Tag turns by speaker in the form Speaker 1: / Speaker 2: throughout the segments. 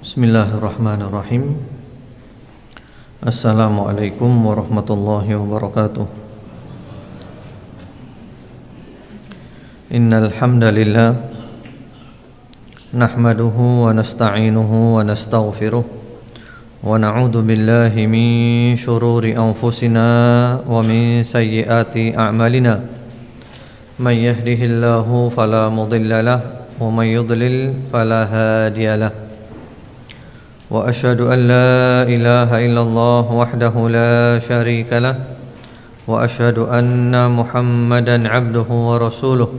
Speaker 1: Bismillahirrahmanirrahim. Assalamualaikum warahmatullahi wabarakatuh. Innal hamdalillah nahmaduhu wa nasta'inuhu wa nastaghfiruh wa na'udzu billahi min shururi anfusina wa min sayyiati a'malina. May yahdihillahu fala mudilla lahu wa may yudlil fala hadiya lahu. وأشهد أن لا إله إلا الله وحده لا شريك له وأشهد أن محمدا عبده ورسوله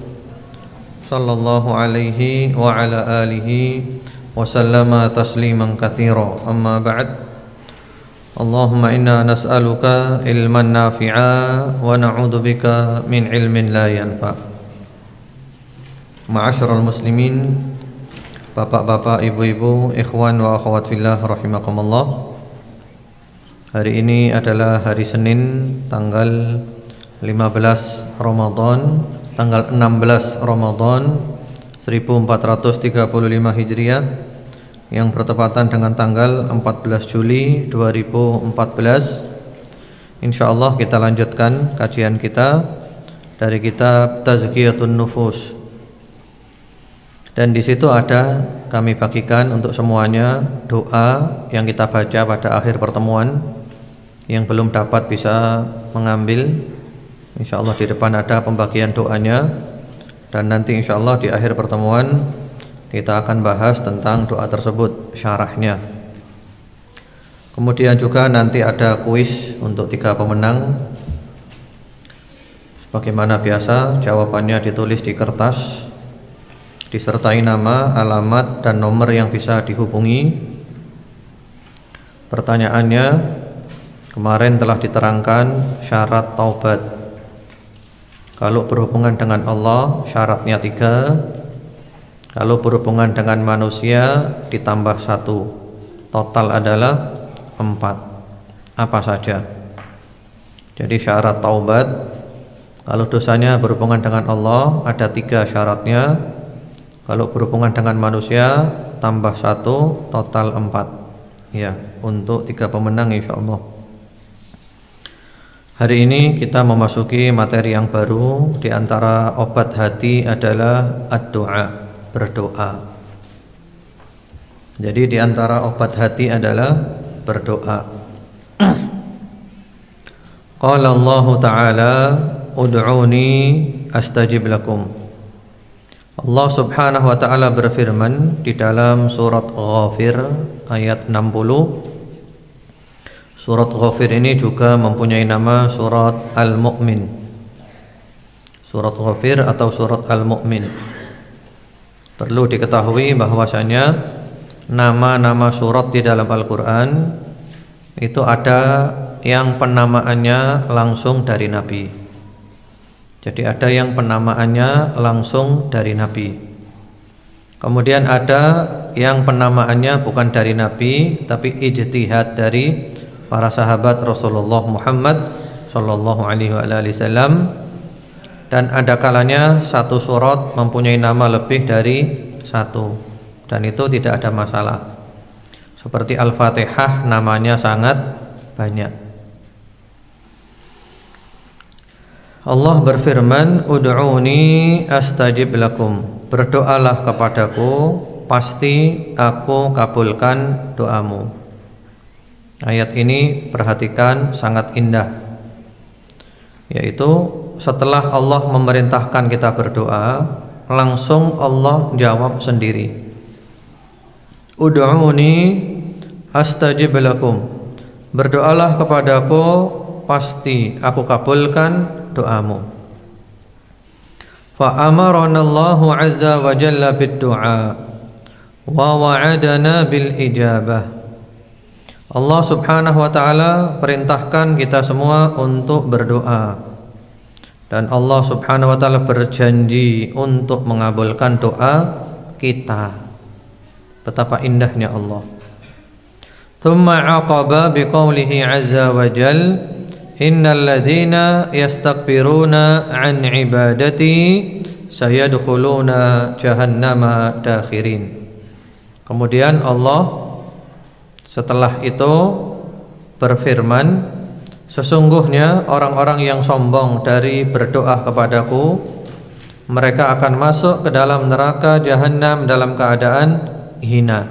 Speaker 1: صلى الله عليه وعلى آله وسلم تسليما كثيرا أما بعد اللهم إنا نسألك علما نافعا ونعوذ بك من علم لا ينفع. Ma'asyiral muslimin, bapak-bapak, ibu-ibu, ikhwan wa akhwat fillah rahimakumullah. Hari ini adalah hari Senin tanggal 15 Ramadan, tanggal 16 Ramadan 1435 Hijriah yang bertepatan dengan tanggal 14 Juli 2014. Insyaallah kita lanjutkan kajian kita dari kitab Tazkiyatun Nufus. Dan di situ ada kami bagikan untuk semuanya doa yang kita baca pada akhir pertemuan. Yang belum dapat bisa mengambil, insyaallah di depan ada pembagian doanya. Dan nanti insyaallah di akhir pertemuan kita akan bahas tentang doa tersebut, syarahnya. Kemudian juga nanti ada kuis untuk 3 pemenang. Sebagaimana biasa, jawabannya ditulis di kertas, disertai nama, alamat, dan nomor yang bisa dihubungi. Pertanyaannya, kemarin telah diterangkan syarat taubat. Kalau berhubungan dengan Allah syaratnya 3. Kalau berhubungan dengan manusia ditambah 1. Total adalah 4. Apa saja? Jadi syarat taubat, kalau dosanya berhubungan dengan Allah ada 3 syaratnya. Kalau berhubungan dengan manusia tambah 1, total 4. Ya, untuk 3 pemenang insyaallah. Hari ini kita memasuki materi yang baru. Di antara obat hati adalah ad-doa, berdoa. Jadi di antara obat hati adalah berdoa. Qala Allah Ta'ala ud'uni astajib lakum. Allah Subhanahu wa Ta'ala berfirman di dalam surat Ghafir ayat 60. Surat Ghafir ini juga mempunyai nama surat Al-Mu'min. Surat Ghafir atau surat Al-Mu'min. Perlu diketahui bahwasanya nama-nama surat di dalam Al-Quran itu ada yang penamaannya langsung dari Nabi. Jadi ada yang penamaannya langsung dari Nabi. Kemudian ada yang penamaannya bukan dari Nabi, tapi ijtihad dari para sahabat Rasulullah Muhammad sallallahu alaihi wasallam. Dan ada kalanya satu surat mempunyai nama lebih dari 1, dan itu tidak ada masalah. Seperti Al-Fatihah namanya sangat banyak. Allah berfirman, ud'uni astajib lakum. Berdoalah kepadaku, pasti aku kabulkan doamu. Ayat ini perhatikan sangat indah. Yaitu setelah Allah memerintahkan kita berdoa, langsung Allah jawab sendiri. Ud'uni astajib lakum. Berdoalah kepadaku, pasti aku kabulkan doamu. Fa amarana Allahu azza wa jalla bid-du'a wa wa'adana bil ijabah. Allah Subhanahu wa Ta'ala perintahkan kita semua untuk berdoa, dan Allah Subhanahu wa Ta'ala berjanji untuk mengabulkan doa kita. Betapa indahnya Allah. Thumma 'aqaba biqaulihi azza wa jalla, innal ladzina yastakbiruna an ibadati sayadkhuluna jahannama dakhirin. Kemudian Allah Setelah itu berfirman, sesungguhnya orang-orang yang sombong dari berdoa kepadaku, mereka akan masuk ke dalam neraka Jahannam dalam keadaan hina.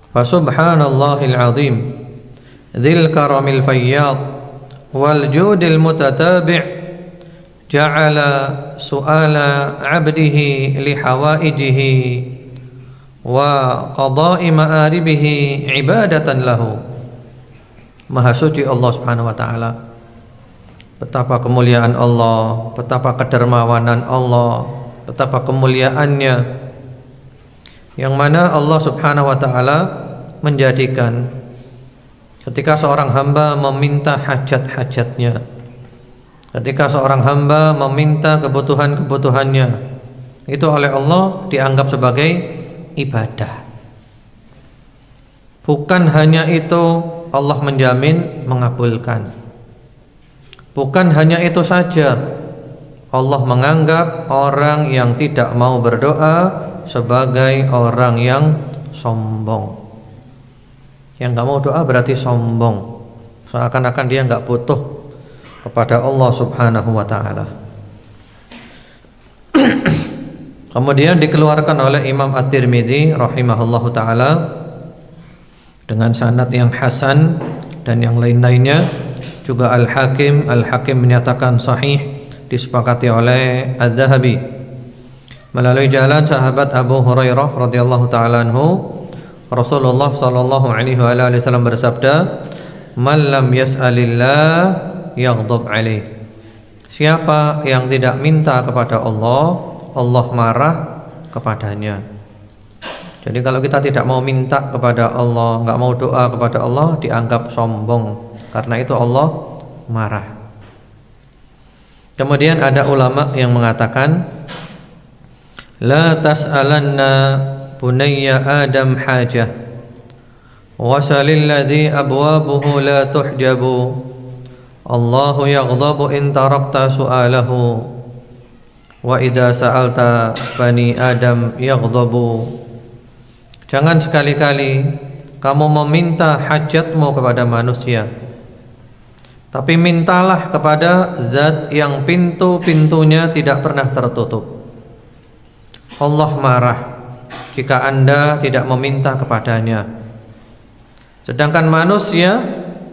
Speaker 1: Fa subhanallahil azim dzil karamil fayyad wal judil mutatabi' ja'ala su'ala 'abdihi li hawaijihi wa qada'i ma'aribihi ibadatan lahu. Maha suci Allah Subhanahu wa taala. Betapa kemuliaan Allah, betapa kedermawanan Allah, betapa kemuliaannya, yang mana Allah Subhanahu wa taala menjadikan ketika seorang hamba meminta hajat-hajatnya, ketika seorang hamba meminta kebutuhan-kebutuhannya, itu oleh Allah dianggap sebagai ibadah. Bukan hanya itu, Allah menjamin mengabulkan. Bukan hanya itu saja, Allah menganggap orang yang tidak mau berdoa sebagai orang yang sombong. Yang gak mau doa berarti sombong, seakan-akan dia gak butuh kepada Allah Subhanahu wa ta'ala. Kemudian dikeluarkan oleh Imam At-Tirmidzi rahimahullahu ta'ala dengan sanad yang hasan, dan yang lain-lainnya juga Al-Hakim menyatakan sahih, disepakati oleh Adz-Dzahabi melalui jalan sahabat Abu Hurairah radhiyallahu taala anhu. Rasulullah sallallahu alaihi wasallam bersabda, "Man lam yas'alillah yaghdab alaih." Siapa yang tidak minta kepada Allah, Allah marah kepadanya. Jadi kalau kita tidak mau minta kepada Allah, enggak mau doa kepada Allah, dianggap sombong. Karena itu Allah marah. Kemudian ada ulama yang mengatakan, la tas'alanna bunayya Adam hajah wasalil ladzi abwabuhu la tuhjabu Allahu yaghdabu in tarakta su'alahu wa idza sa'alta bani Adam yaghdabu. Jangan sekali-kali kamu meminta hajatmu kepada manusia, tapi mintalah kepada zat yang pintu-pintunya tidak pernah tertutup. Allah marah jika Anda tidak meminta kepadanya, sedangkan manusia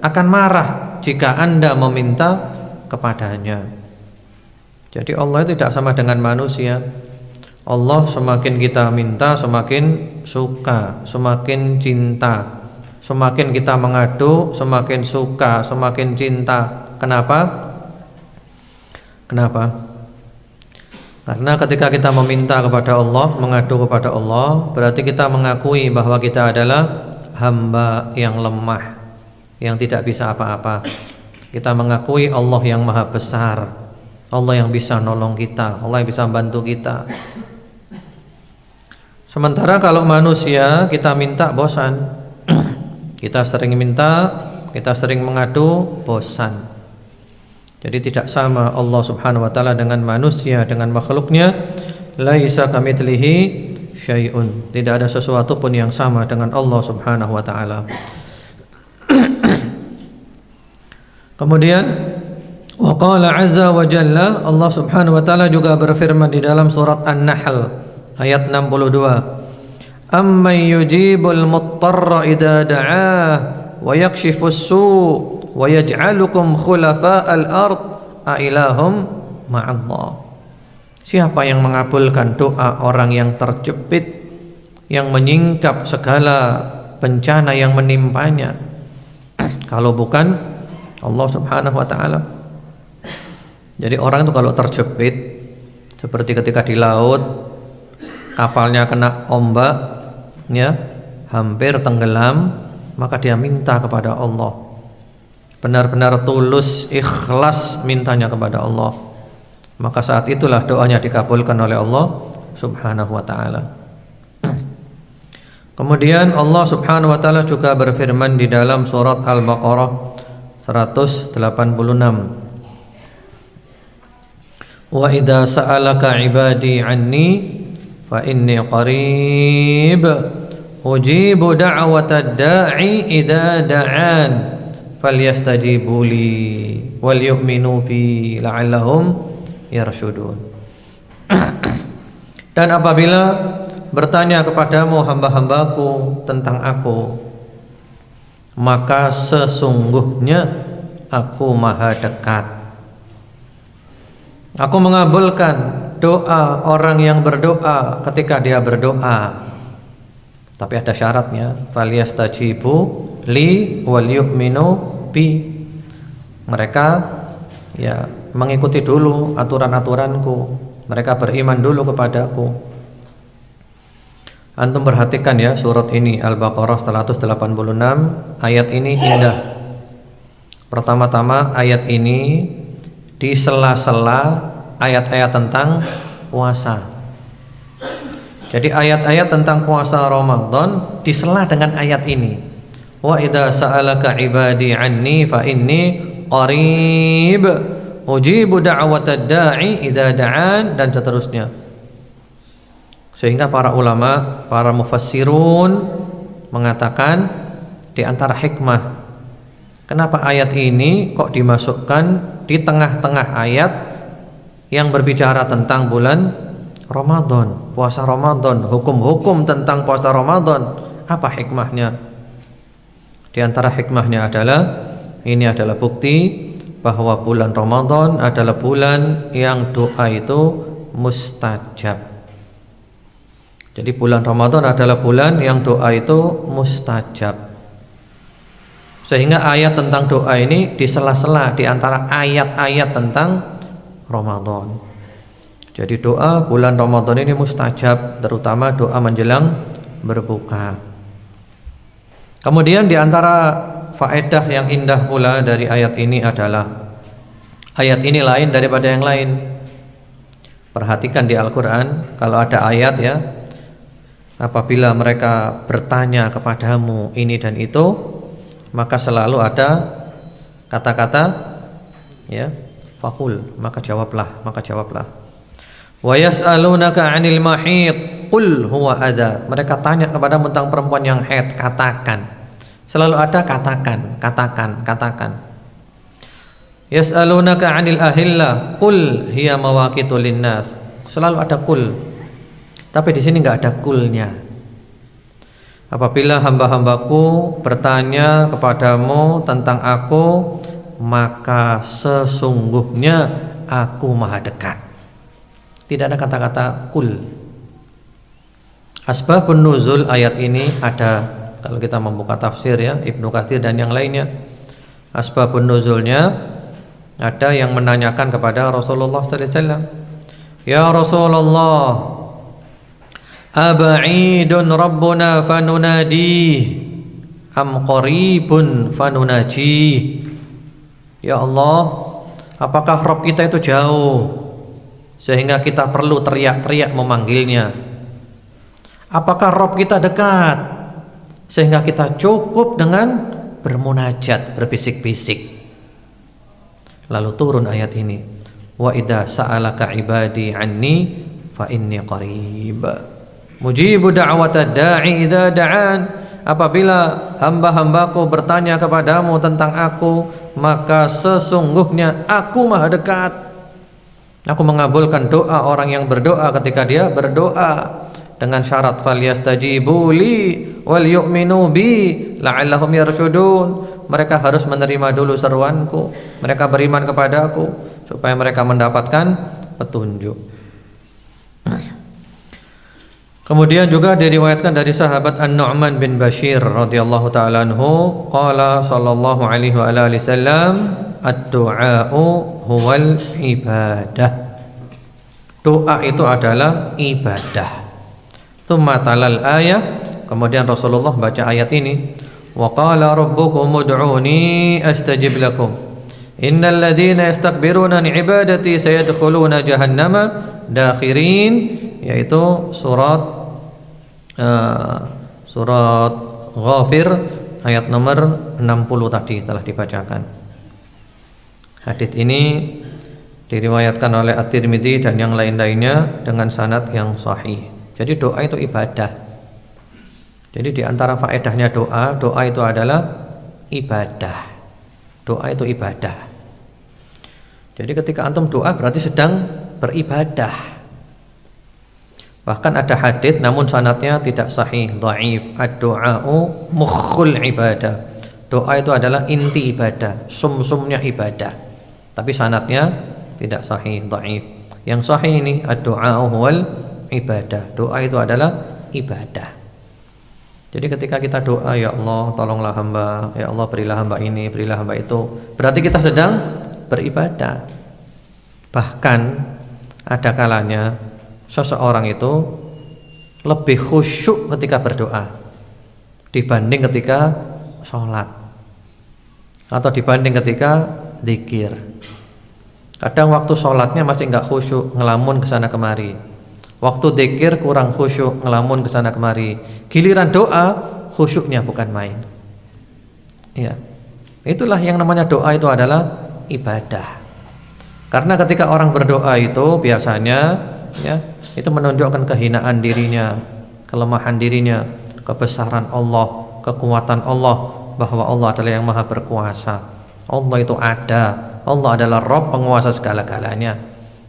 Speaker 1: akan marah jika Anda meminta kepadanya. Jadi Allah tidak sama dengan manusia. Allah semakin kita minta semakin suka, semakin cinta. Semakin kita mengadu semakin suka, semakin cinta. Kenapa? Karena ketika kita meminta kepada Allah, mengadu kepada Allah, berarti kita mengakui bahwa kita adalah hamba yang lemah, yang tidak bisa apa-apa. Kita mengakui Allah yang maha besar, Allah yang bisa nolong kita, Allah yang bisa bantu kita. Sementara kalau manusia kita minta bosan, kita sering minta, kita sering mengadu, bosan. Jadi tidak sama Allah Subhanahu wa taala dengan manusia, dengan makhluknya. Laisa kamitslihi syai'un. Tidak ada sesuatu pun yang sama dengan Allah Subhanahu wa taala. Kemudian wa qala azza wa jalla, Allah Subhanahu wa taala juga berfirman di dalam surat An-Nahl ayat 62, amman yujibul muttarra idza da'ah wa yakshifus su' wa yaj'alukum khulafa'al ard a ilahum ma'allah. Siapa yang mengabulkan doa orang yang terjepit, yang menyingkap segala bencana yang menimpanya, kalau bukan Allah Subhanahu wa ta'ala. Jadi orang itu kalau terjepit, seperti ketika di laut, kapalnya kena ombak, ya, hampir tenggelam, maka dia minta kepada Allah, benar-benar tulus, ikhlas mintanya kepada Allah, maka saat itulah doanya dikabulkan oleh Allah Subhanahu wa ta'ala. Kemudian Allah Subhanahu wa ta'ala juga berfirman di dalam surat Al-Baqarah 186, wa idza sa'alaka ibadi anni fa inni qarib ujibu da'watad da'i idza da'an falyastajibu li wal yu'minu bi la'allahum yarshudun. Dan apabila bertanya kepadamu hamba-hambaku tentang aku, maka sesungguhnya aku maha dekat. Aku mengabulkan doa orang yang berdoa ketika dia berdoa. Tapi ada syaratnya, falyastajibu li wal yu'minu bi. Mereka ya mengikuti dulu aturan-aturanku. Mereka beriman dulu kepadaku. Antum perhatikan ya surat ini Al-Baqarah 186. Ayat ini indah. Pertama-tama ayat ini di sela-sela ayat-ayat tentang puasa. Jadi ayat-ayat tentang puasa Ramadan disela dengan ayat ini. Wa idza sa'alaka ibadi anni fa inni qarib ujibu da'watad da'i idza da'an, dan seterusnya. Sehingga para ulama, para mufassirun mengatakan di antara hikmah kenapa ayat ini kok dimasukkan di tengah-tengah ayat yang berbicara tentang bulan Ramadan, puasa Ramadan, hukum-hukum tentang puasa Ramadan. Apa hikmahnya? Di antara hikmahnya adalah ini adalah bukti bahwa bulan Ramadan adalah bulan yang doa itu mustajab. Jadi bulan Ramadan adalah bulan yang doa itu mustajab. Sehingga ayat tentang doa ini di sela-sela di antara ayat-ayat tentang Ramadan. Jadi doa bulan Ramadan ini mustajab, terutama doa menjelang berbuka. Kemudian di antara faedah yang indah pula dari ayat ini adalah ayat ini lain daripada yang lain. Perhatikan di Al-Quran, kalau ada ayat ya, apabila mereka bertanya kepadamu ini dan itu, maka selalu ada kata-kata ya, faqul, maka jawablah. Wa yas'alunaka 'anil mahid qul huwa adza. Mereka tanya kepadamu tentang perempuan yang haid, katakan. Selalu ada katakan. Yas'alunaka 'anil ahilla qul hiya mawaqitu linnas. Selalu ada qul. Tapi di sini enggak ada qulnya. Apabila hamba-hambaku bertanya kepadamu tentang aku, maka sesungguhnya aku maha dekat. Tidak ada kata-kata qul. Asbabun nuzul ayat ini ada, kalau kita membuka tafsir ya, Ibnu Katsir dan yang lainnya. Asbabun nuzulnya ada yang menanyakan kepada Rasulullah sallallahu alaihi wasallam, "Ya Rasulullah, aba'idun rabbuna fanunadi am qaribun fanunaji?" Ya Allah, apakah Rabb kita itu jauh sehingga kita perlu teriak-teriak memanggilnya? Apakah Rabb kita dekat sehingga kita cukup dengan bermunajat, berbisik-bisik? Lalu turun ayat ini, wa idza sa'alaka ibadi anni fa inni qarib mujibu da'watad da'i idza da'an. Apabila hamba-hambaku bertanya kepadamu tentang aku, maka sesungguhnya aku maha dekat. Aku mengabulkan doa orang yang berdoa ketika dia berdoa, dengan syarat falyastajibu li wal yu'minu bi la'allahum yarshudun. Mereka harus menerima dulu seruanku, mereka beriman kepadaku supaya mereka mendapatkan petunjuk. Kemudian juga diriwayatkan dari sahabat An-Nu'man bin Bashir radhiyallahu ta'ala anhu, qala sallallahu alaihi wa alihi wasallam, ad-du'a'u huwal ibadah. Doa itu adalah ibadah. Tsumma talal ayat, kemudian Rasulullah baca ayat ini, wa qala rabbukum ud'uni astajib lakum innal ladzina yastakbiruna an ibadati sayadkhuluna jahannama dakhirin, yaitu surat Ghafir ayat nomor 60 tadi telah dibacakan. Hadits ini diriwayatkan oleh At-Tirmidzi dan yang lain-lainnya dengan sanad yang sahih. Jadi doa itu ibadah. Jadi di antara faedahnya doa, doa itu adalah ibadah. Doa itu ibadah. Jadi ketika antum doa berarti sedang beribadah. Bahkan ada hadis namun sanadnya tidak sahih, dhaif. Ad-du'a'u mukhul ibadah. Doa itu adalah inti ibadah, sumsumnya ibadah. Tapi sanadnya tidak sahih, dhaif. Yang sahih ini ad-du'a'u huwal ibadah. Doa itu adalah ibadah. Jadi ketika kita doa, ya Allah tolonglah hamba, ya Allah berilah hamba ini, berilah hamba itu, berarti kita sedang beribadah. Bahkan ada kalanya seseorang itu lebih khusyuk ketika berdoa dibanding ketika sholat atau dibanding ketika zikir. Kadang waktu sholatnya masih enggak khusyuk, ngelamun kesana kemari. Waktu zikir kurang khusyuk, ngelamun kesana kemari. Giliran doa, khusyuknya bukan main. Ya, itulah yang namanya doa itu adalah ibadah. Karena ketika orang berdoa itu biasanya, ya, itu menunjukkan kehinaan dirinya, kelemahan dirinya, kebesaran Allah, kekuatan Allah, bahwa Allah adalah yang maha berkuasa. Allah itu ada, Allah adalah Rabb penguasa segala-galanya.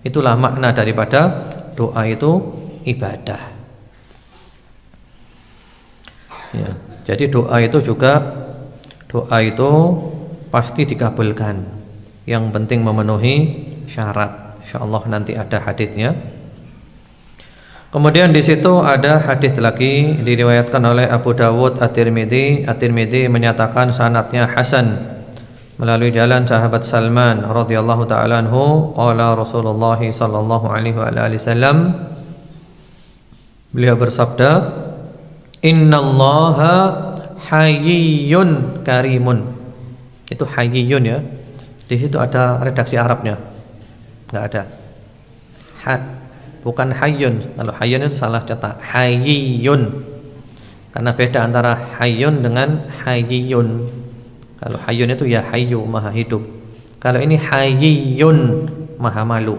Speaker 1: Itulah makna daripada doa itu ibadah. Ya, jadi doa itu juga, doa itu pasti dikabulkan. Yang penting memenuhi syarat. Insyaallah nanti ada hadisnya. Kemudian di situ ada hadis lagi diriwayatkan oleh Abu Dawud At-Tirmidzi. At-Tirmidzi menyatakan sanadnya hasan melalui jalan sahabat Salman radhiyallahu taala anhu, qala Rasulullah sallallahu alaihi wasallam, beliau bersabda, innallaha hayyun karimun. Itu hayyun ya. Di situ ada redaksi Arabnya. Enggak ada. Bukan hayyun. Kalau hayyun itu salah cetak. Hayyun. Karena beda antara hayyun dengan hayyun. Kalau hayyun itu ya hayyu, maha hidup. Kalau ini hayyun, maha malu.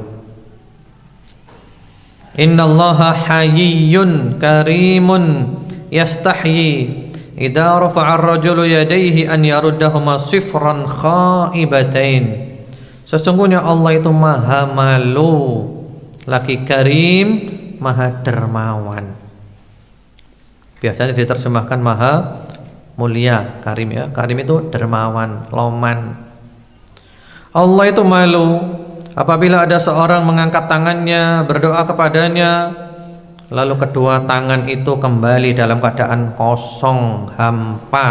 Speaker 1: Innallaha hayyun karimun yastahyi idza rafa'a ar-rajulu yadayhi an yaruddahuma sifran khaibatain. Sesungguhnya Allah itu maha malu, lagi karim, maha dermawan. Biasanya diterjemahkan maha mulia, karim ya. Karim itu dermawan, loman. Allah itu malu apabila ada seorang mengangkat tangannya berdoa kepadanya, lalu kedua tangan itu kembali dalam keadaan kosong, hampa,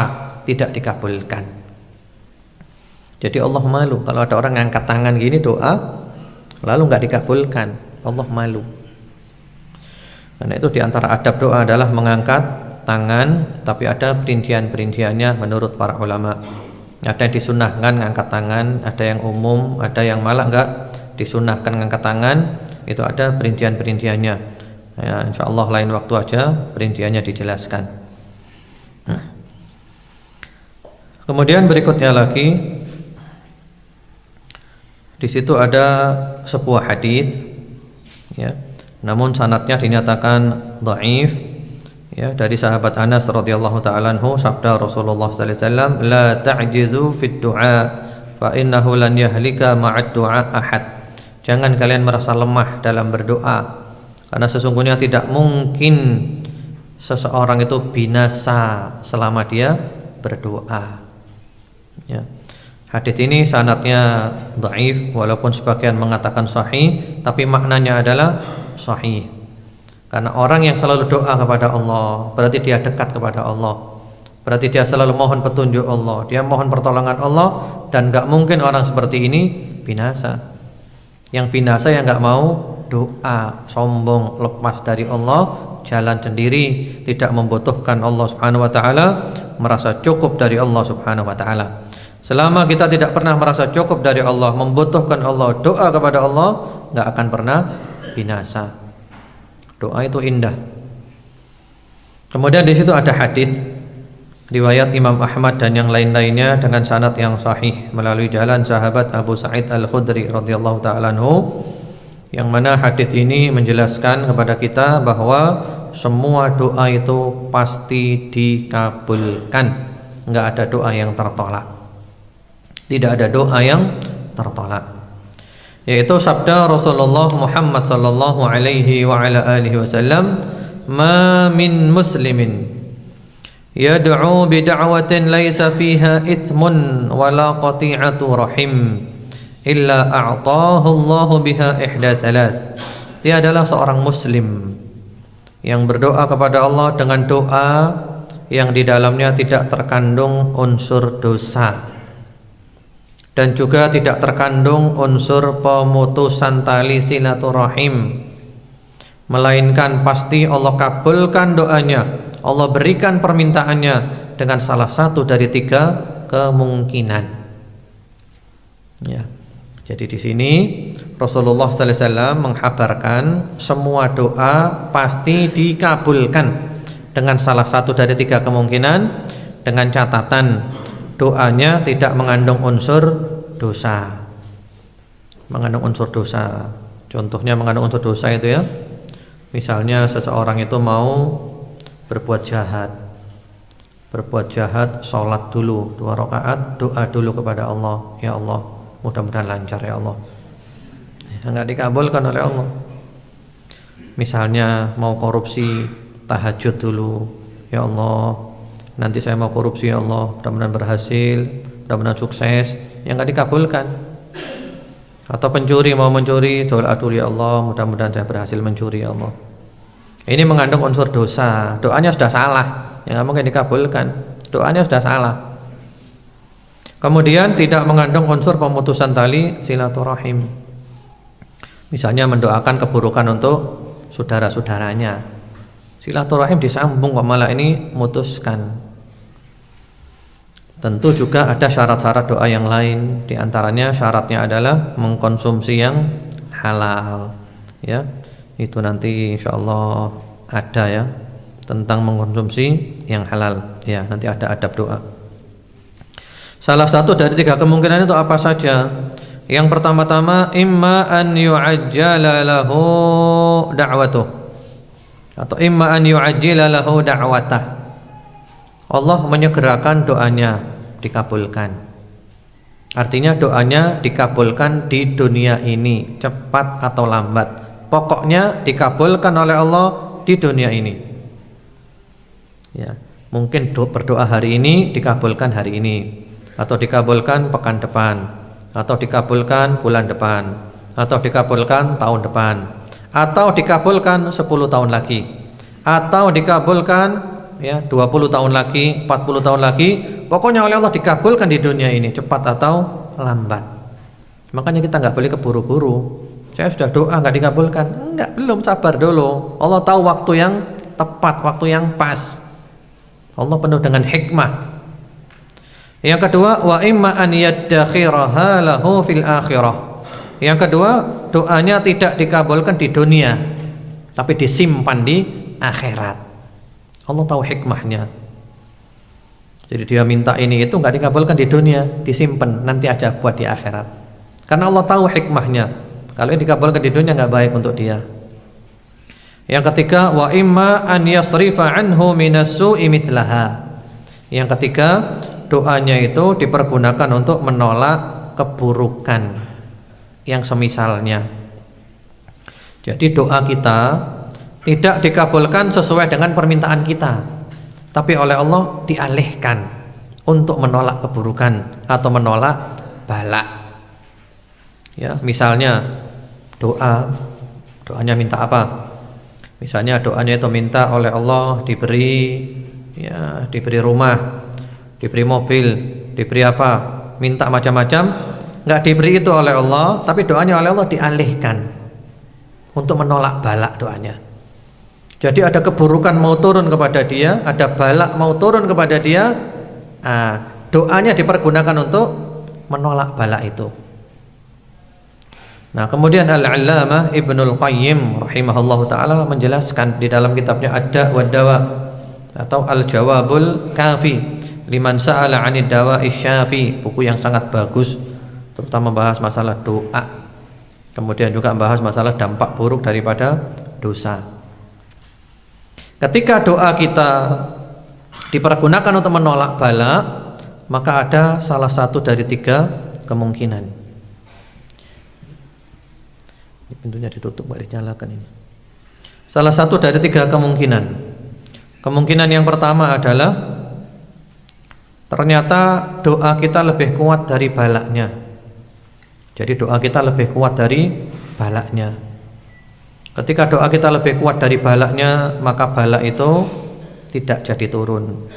Speaker 1: tidak dikabulkan. Jadi Allah malu kalau ada orang ngangkat tangan gini doa lalu nggak dikabulkan. Allah malu. Karena itu diantara adab doa adalah mengangkat tangan, tapi ada perincian-perinciannya menurut para ulama. Ada yang disunahkan ngangkat tangan, ada yang umum, ada yang malah enggak disunahkan ngangkat tangan. Itu ada perincian-perinciannya. Ya, insyaallah lain waktu aja perinciannya dijelaskan. Kemudian berikutnya lagi, di situ ada sebuah hadis, ya, namun sanadnya dinyatakan dhaif, ya, dari sahabat Anas radhiyallahu taala anhu, sabda Rasulullah sallallahu alaihi wasallam, la ta'jizu fid du'a fa innahu lan yahlika ma'ad du'a ahad. Jangan kalian merasa lemah dalam berdoa, karena sesungguhnya tidak mungkin seseorang itu binasa selama dia berdoa. Ya. Hadis ini sanadnya dhaif walaupun sebagian mengatakan sahih, tapi maknanya adalah sahih. Karena orang yang selalu doa kepada Allah berarti dia dekat kepada Allah, berarti dia selalu mohon petunjuk Allah, dia mohon pertolongan Allah, dan gak mungkin orang seperti ini binasa. Yang binasa yang gak mau doa, sombong, lepas dari Allah, jalan sendiri, tidak membutuhkan Allah subhanahu wa ta'ala, merasa cukup dari Allah subhanahu wa ta'ala. Selama kita tidak pernah merasa cukup dari Allah, membutuhkan Allah, doa kepada Allah, gak akan pernah binasa. Doa itu indah. Kemudian di situ ada hadis riwayat Imam Ahmad dan yang lain-lainnya dengan sanad yang sahih melalui jalan sahabat Abu Sa'id Al-Khudri radhiyallahu ta'ala anhu, yang mana hadis ini menjelaskan kepada kita bahwa semua doa itu pasti dikabulkan. Enggak ada doa yang tertolak. Tidak ada doa yang tertolak. Yaitu sabda Rasulullah Muhammad sallallahu alaihi wa ala alihi wasallam, "Ma min muslimin yad'u bi da'watin laisa fiha ithmun wala qati'atu rahim illa a'tahu Allah biha ihda thalath." Tiadalah seorang muslim yang berdoa kepada Allah dengan doa yang di dalamnya tidak terkandung unsur dosa dan juga tidak terkandung unsur pemutusan tali silaturahim, melainkan pasti Allah kabulkan doanya, Allah berikan permintaannya dengan salah satu dari 3 kemungkinan. Ya. Jadi di sini Rasulullah sallallahu alaihi wasallam menghabarkan semua doa pasti dikabulkan dengan salah satu dari 3 kemungkinan, dengan catatan doanya tidak mengandung unsur dosa. Mengandung unsur dosa. Contohnya mengandung unsur dosa itu ya. Misalnya seseorang itu mau berbuat jahat. Berbuat jahat, sholat dulu 2 rakaat, doa dulu kepada Allah, ya Allah, mudah-mudahan lancar ya Allah. Enggak dikabulkan oleh Allah. Misalnya mau korupsi, tahajud dulu, ya Allah, nanti saya mau korupsi ya Allah, mudah-mudahan berhasil, mudah-mudahan sukses, yang enggak dikabulkan. Atau pencuri mau mencuri, doa dulu ya Allah, mudah-mudahan saya berhasil mencuri ya Allah. Ini mengandung unsur dosa, doanya sudah salah, yang enggak mungkin dikabulkan, doanya sudah salah. Kemudian tidak mengandung unsur pemutusan tali silaturahim. Misalnya mendoakan keburukan untuk saudara-saudaranya, silaturahim disambung kok malah ini mutuskan. Tentu juga ada syarat-syarat doa yang lain. Di antaranya syaratnya adalah mengkonsumsi yang halal. Ya, itu nanti insyaallah ada ya tentang mengkonsumsi yang halal. Ya, nanti ada adab doa. Salah satu dari 3 kemungkinan itu apa saja? Yang pertama-tama, imma an yu'ajjala lahu da'watuh, atau imma an yu'ajjila lahu da'watah. Allah menyegerakan doanya dikabulkan. Artinya doanya dikabulkan di dunia ini, cepat atau lambat. Pokoknya dikabulkan oleh Allah di dunia ini. Ya, mungkin berdoa hari ini dikabulkan hari ini, atau dikabulkan pekan depan, atau dikabulkan bulan depan, atau dikabulkan tahun depan, atau dikabulkan 10 tahun lagi, atau dikabulkan ya 20 tahun lagi, 40 tahun lagi. Pokoknya oleh Allah dikabulkan di dunia ini, cepat atau lambat. Makanya kita nggak boleh keburu-buru. Saya sudah doa nggak dikabulkan, enggak, belum, sabar dulu. Allah tahu waktu yang tepat, waktu yang pas. Allah penuh dengan hikmah. Yang kedua, wa imma an yaddakhiraha lahu fil akhirah. Yang kedua, doanya tidak dikabulkan di dunia, tapi disimpan di akhirat. Allah tahu hikmahnya. Jadi dia minta ini itu nggak dikabulkan di dunia, disimpan nanti aja buat di akhirat. Karena Allah tahu hikmahnya. Kalau ini dikabulkan di dunia nggak baik untuk dia. Yang ketiga, wa imma an yasrifa anhu minas su'i mithlaha. Yang ketiga, doanya itu dipergunakan untuk menolak keburukan yang semisalnya. Jadi doa kita tidak dikabulkan sesuai dengan permintaan kita, tapi oleh Allah dialihkan untuk menolak keburukan atau menolak bala. Ya, misalnya doanya minta apa? Misalnya doanya itu minta oleh Allah diberi rumah, diberi mobil, diberi apa? Minta macam-macam, nggak diberi itu oleh Allah, tapi doanya oleh Allah dialihkan untuk menolak bala doanya. Jadi ada keburukan mau turun kepada dia, ada bala mau turun kepada dia, doanya dipergunakan untuk menolak bala itu. Nah, kemudian Al-Allamah Ibnul Qayyim rahimahullahu taala menjelaskan di dalam kitabnya Ad-Da' wa Dawa atau Al-Jawabul Kafi liman sa'ala 'anid dawa'i syafi, buku yang sangat bagus, terutama bahas masalah doa. Kemudian juga bahas masalah dampak buruk daripada dosa. Ketika doa kita dipergunakan untuk menolak bala, maka ada salah satu dari 3 kemungkinan. Ini pintunya ditutup, nggak dinyalakan ini. Salah satu dari 3 kemungkinan. Kemungkinan yang pertama adalah ternyata doa kita lebih kuat dari balaknya. Jadi doa kita lebih kuat dari balaknya. Ketika doa kita lebih kuat dari balaknya, maka balak itu tidak jadi turun.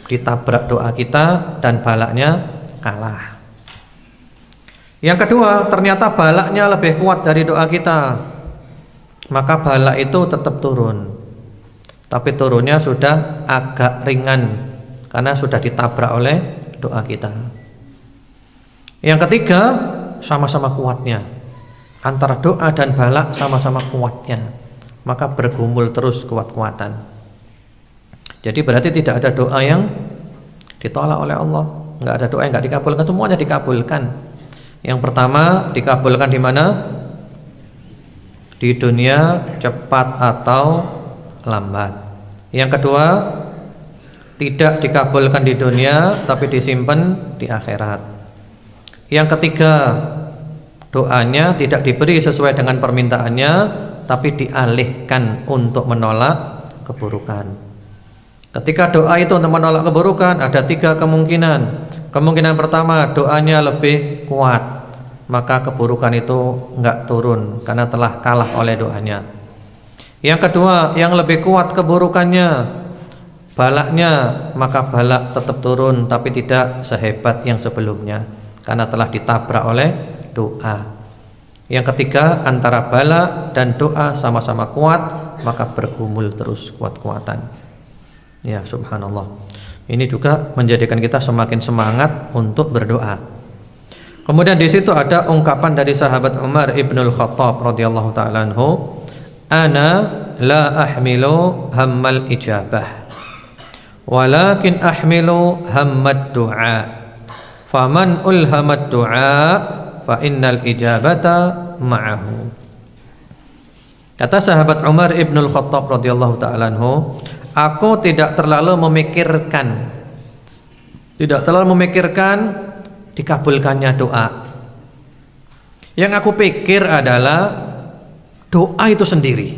Speaker 1: Ditabrak doa kita dan balaknya kalah. Yang kedua, ternyata balaknya lebih kuat dari doa kita, maka balak itu tetap turun, tapi turunnya sudah agak ringan karena sudah ditabrak oleh doa kita. Yang ketiga, sama-sama kuatnya, antara doa dan balak sama-sama kuatnya, maka bergumul terus kuat-kuatan. Jadi berarti tidak ada doa yang ditolak oleh Allah, nggak ada doa yang nggak dikabulkan, semuanya dikabulkan. Yang pertama, dikabulkan di mana? Di dunia, cepat atau lambat. Yang kedua, tidak dikabulkan di dunia tapi disimpan di akhirat. Yang ketiga, doanya tidak diberi sesuai dengan permintaannya tapi dialihkan untuk menolak keburukan. Ketika doa itu untuk menolak keburukan, ada 3 kemungkinan. Kemungkinan pertama, doanya lebih kuat, maka keburukan itu enggak turun karena telah kalah oleh doanya. Yang kedua, yang lebih kuat keburukannya, balaknya, maka balak tetap turun tapi tidak sehebat yang sebelumnya karena telah ditabrak oleh doa. Yang ketiga, antara balak dan doa sama-sama kuat, maka bergumul terus kuat-kuatan. Ya, subhanallah. Ini juga menjadikan kita semakin semangat untuk berdoa. Kemudian di situ ada ungkapan dari sahabat Umar ibnul Khattab radhiyallahu taala anhu, "Ana la ahmilu hammal ijabah, walakin ahmilu hammad du'a. Faman ulhamad du'a, fa innal ijabata ma'ahu." Kata sahabat Umar ibnul Khattab radhiyallahu taala anhu, aku tidak terlalu memikirkan dikabulkannya doa. Yang aku pikir adalah doa itu sendiri.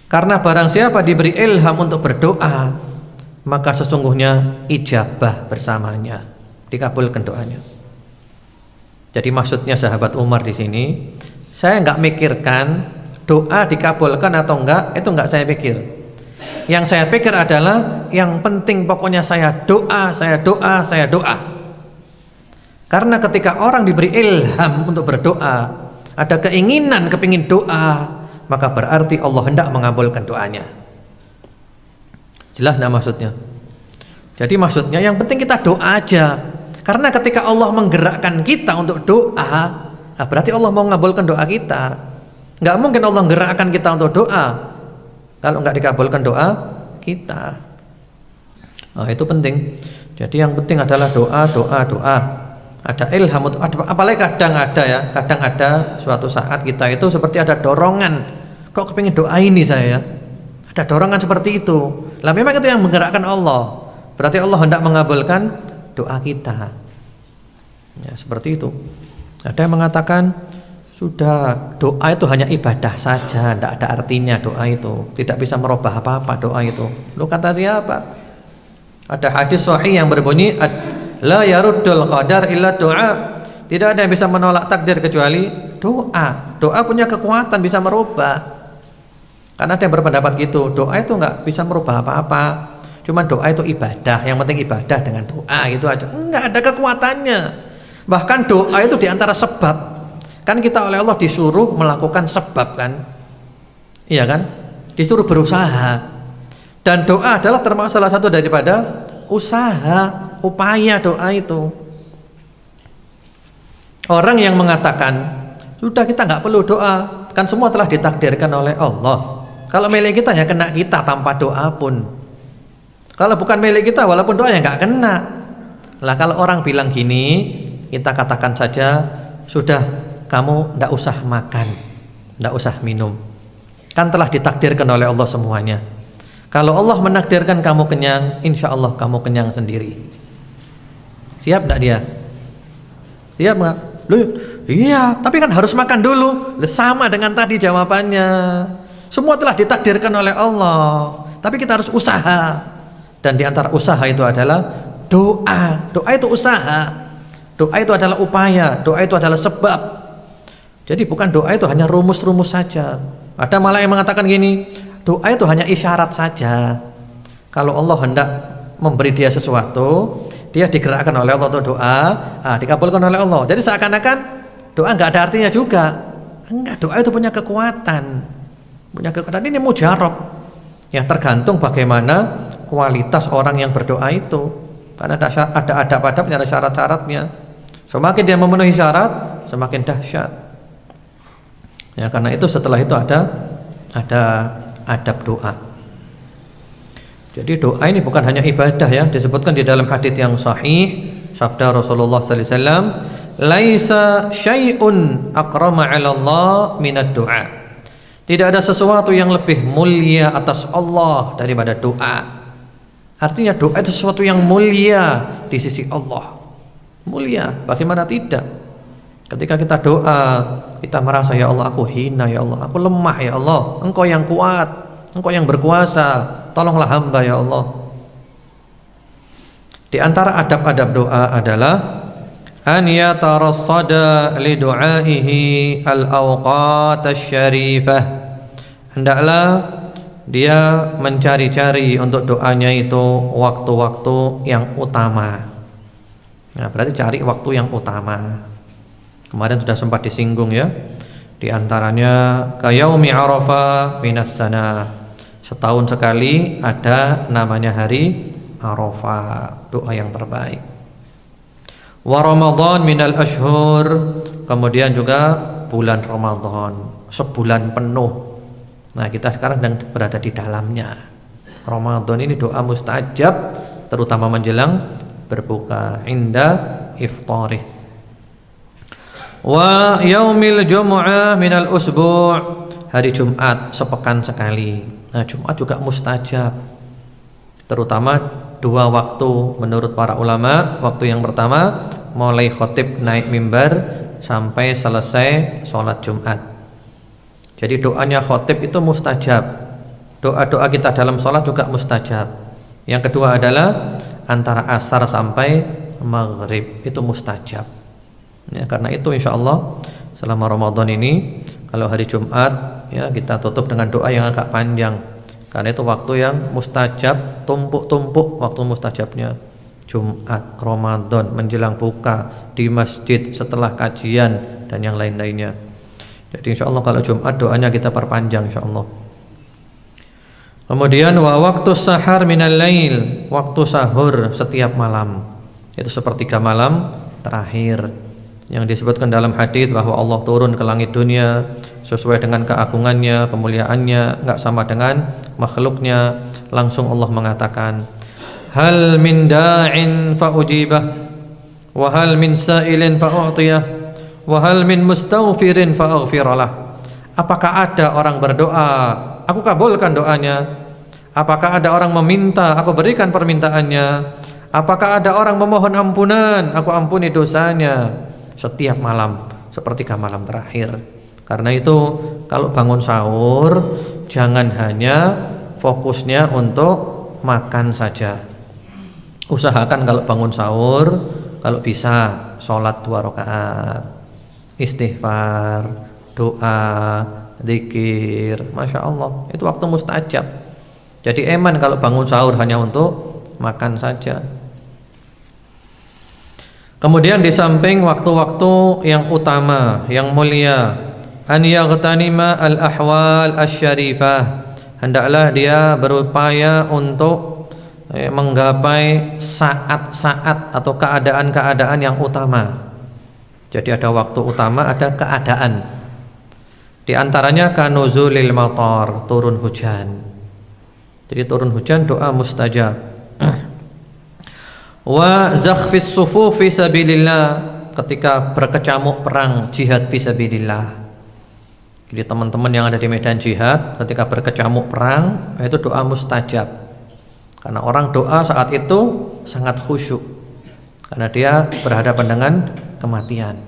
Speaker 1: Karena barang siapa diberi ilham untuk berdoa, maka sesungguhnya ijabah bersamanya, dikabulkan doanya. Jadi maksudnya sahabat Umar di sini, saya enggak mikirkan doa dikabulkan atau enggak, itu enggak saya pikir. Yang saya pikir adalah yang penting pokoknya saya doa. Karena ketika orang diberi ilham untuk berdoa, ada keinginan kepingin doa, maka berarti Allah hendak mengabulkan doanya. Jelas enggak maksudnya? Jadi maksudnya yang penting kita doa aja. Karena ketika Allah menggerakkan kita untuk doa, berarti Allah mau mengabulkan doa kita. Enggak mungkin Allah menggerakkan kita untuk doa kalau enggak dikabulkan doa kita. Itu penting. Jadi yang penting adalah doa. Ada ilham untuk, apalagi kadang ada suatu saat kita itu seperti ada dorongan, kok kepingin doa ini saya. Ada dorongan seperti itu. Lah memang itu yang menggerakkan Allah. Berarti Allah hendak mengabulkan doa kita. Ya, seperti itu. Ada yang mengatakan sudah, doa itu hanya ibadah saja, tidak ada artinya doa itu, tidak bisa merubah apa-apa doa itu. Lu kata siapa? Ada hadis sahih yang berbunyi, la yaruddul qadar illa doa. Tidak ada yang bisa menolak takdir kecuali doa. Doa punya kekuatan bisa merubah. Karena ada yang berpendapat gitu, doa itu nggak bisa merubah apa-apa. Cuman doa itu ibadah, yang penting ibadah dengan doa gitu aja. Enggak ada kekuatannya. Bahkan doa itu diantara sebab. Kan kita oleh Allah disuruh melakukan sebab kan, iya kan, disuruh berusaha, dan doa adalah termasuk salah satu daripada usaha, upaya doa itu. Orang yang mengatakan sudah kita nggak perlu doa, kan semua telah ditakdirkan oleh Allah. Kalau milik kita ya kena kita tanpa doa pun. Kalau bukan milik kita walaupun doa ya nggak kena. Lah kalau orang bilang gini, kita katakan saja sudah, kamu tidak usah makan, tidak usah minum, kan telah ditakdirkan oleh Allah semuanya. Kalau Allah menakdirkan kamu kenyang, insya Allah kamu kenyang sendiri. Siap enggak dia? Siap enggak? Loh, iya, tapi kan harus makan dulu. Sama dengan tadi jawabannya. Semua telah ditakdirkan oleh Allah, tapi kita harus usaha. Dan di antara usaha itu adalah doa. Doa itu usaha. Doa itu adalah upaya. Doa itu adalah sebab. Jadi bukan doa itu hanya rumus-rumus saja. Ada malah yang mengatakan gini, doa itu hanya isyarat saja. Kalau Allah hendak memberi dia sesuatu, dia digerakkan oleh Allah untuk doa, dikabulkan oleh Allah. Jadi seakan-akan doa nggak ada artinya juga. Enggak, doa itu punya kekuatan. Punya kekuatan, ini mujarab. Ya tergantung bagaimana kualitas orang yang berdoa itu. Karena ada adab-adabnya, ada syarat-syaratnya. Semakin dia memenuhi syarat, semakin dahsyat. Ya karena itu setelah itu ada adab doa. Jadi doa ini bukan hanya ibadah ya, disebutkan di dalam hadis yang sahih, sabda Rasulullah sallallahu alaihi wasallam, "Laisa syai'un akrama 'ala Allah minad du'a." Tidak ada sesuatu yang lebih mulia atas Allah daripada doa. Artinya doa itu sesuatu yang mulia di sisi Allah. Mulia, bagaimana tidak? Ketika kita doa, kita merasa ya Allah aku hina, ya Allah aku lemah, ya Allah Engkau yang kuat, Engkau yang berkuasa, tolonglah hamba ya Allah. Di antara adab-adab doa adalah an yatarassada li du'aihi al-awqat asy-syarifah. Hendaklah dia mencari-cari untuk doanya itu waktu-waktu yang utama. Nah, berarti cari waktu yang utama. Kemarin sudah sempat disinggung ya. Di antaranya kayaumi Arafah minas sana. Setahun sekali ada namanya hari Arafah, doa yang terbaik. Wa Ramadan minal ashhur, kemudian juga bulan Ramadan, sebulan penuh. Nah, kita sekarang sedang berada di dalamnya. Ramadan ini doa mustajab, terutama menjelang berbuka, inda iftarih. Wa yaumil jumu'ah minal usbu', hari Jumat sepekan sekali. Nah, Jumat juga mustajab, terutama dua waktu menurut para ulama. Waktu yang pertama mulai khotib naik mimbar sampai selesai sholat Jumat. Jadi doanya khotib itu mustajab. Doa-doa kita dalam sholat juga mustajab. Yang kedua adalah antara asar sampai maghrib, itu mustajab. Ya, karena itu insya Allah selama Ramadan ini kalau hari Jumat ya kita tutup dengan doa yang agak panjang, karena itu waktu yang mustajab, tumpuk-tumpuk waktu mustajabnya. Jumat, Ramadan, menjelang buka, di masjid, setelah kajian dan yang lain-lainnya. Jadi insya Allah kalau Jumat doanya kita perpanjang insya Allah. Kemudian wa waktu sahar minal lail, waktu sahur setiap malam, itu sepertiga malam terakhir yang disebutkan dalam hadis bahwa Allah turun ke langit dunia sesuai dengan keagungannya, kemuliaannya, enggak sama dengan makhluknya. Langsung Allah mengatakan, hal min da'in fa ujibah, wa hal min sa'ilin fa u'tiyah, wa hal min mustaghfirin fa aghfiralah. Apakah ada orang berdoa, aku kabulkan doanya? Apakah ada orang meminta, aku berikan permintaannya? Apakah ada orang memohon ampunan, aku ampuni dosanya? Setiap malam, sepertiga malam terakhir. Karena itu kalau bangun sahur jangan hanya fokusnya untuk makan saja. Usahakan kalau bangun sahur, kalau bisa sholat 2 rakaat, istighfar, doa, zikir, masya Allah, itu waktu mustajab. Jadi eman kalau bangun sahur hanya untuk makan saja. Kemudian di samping waktu-waktu yang utama, yang mulia, an yaghtanima al-ahwal asy-syarifah, hendaklah dia berupaya untuk menggapai saat-saat atau keadaan-keadaan yang utama. Jadi ada waktu utama, ada keadaan. Di antaranya kanuzulil matar, turun hujan. Jadi turun hujan doa mustajab. Wa zakhfis sufuf fi sabilillah, ketika berkecamuk perang jihad fi sabilillah. Jadi teman-teman yang ada di medan jihad ketika berkecamuk perang, itu doa mustajab. Karena orang doa saat itu sangat khusyuk, karena dia berhadapan dengan kematian.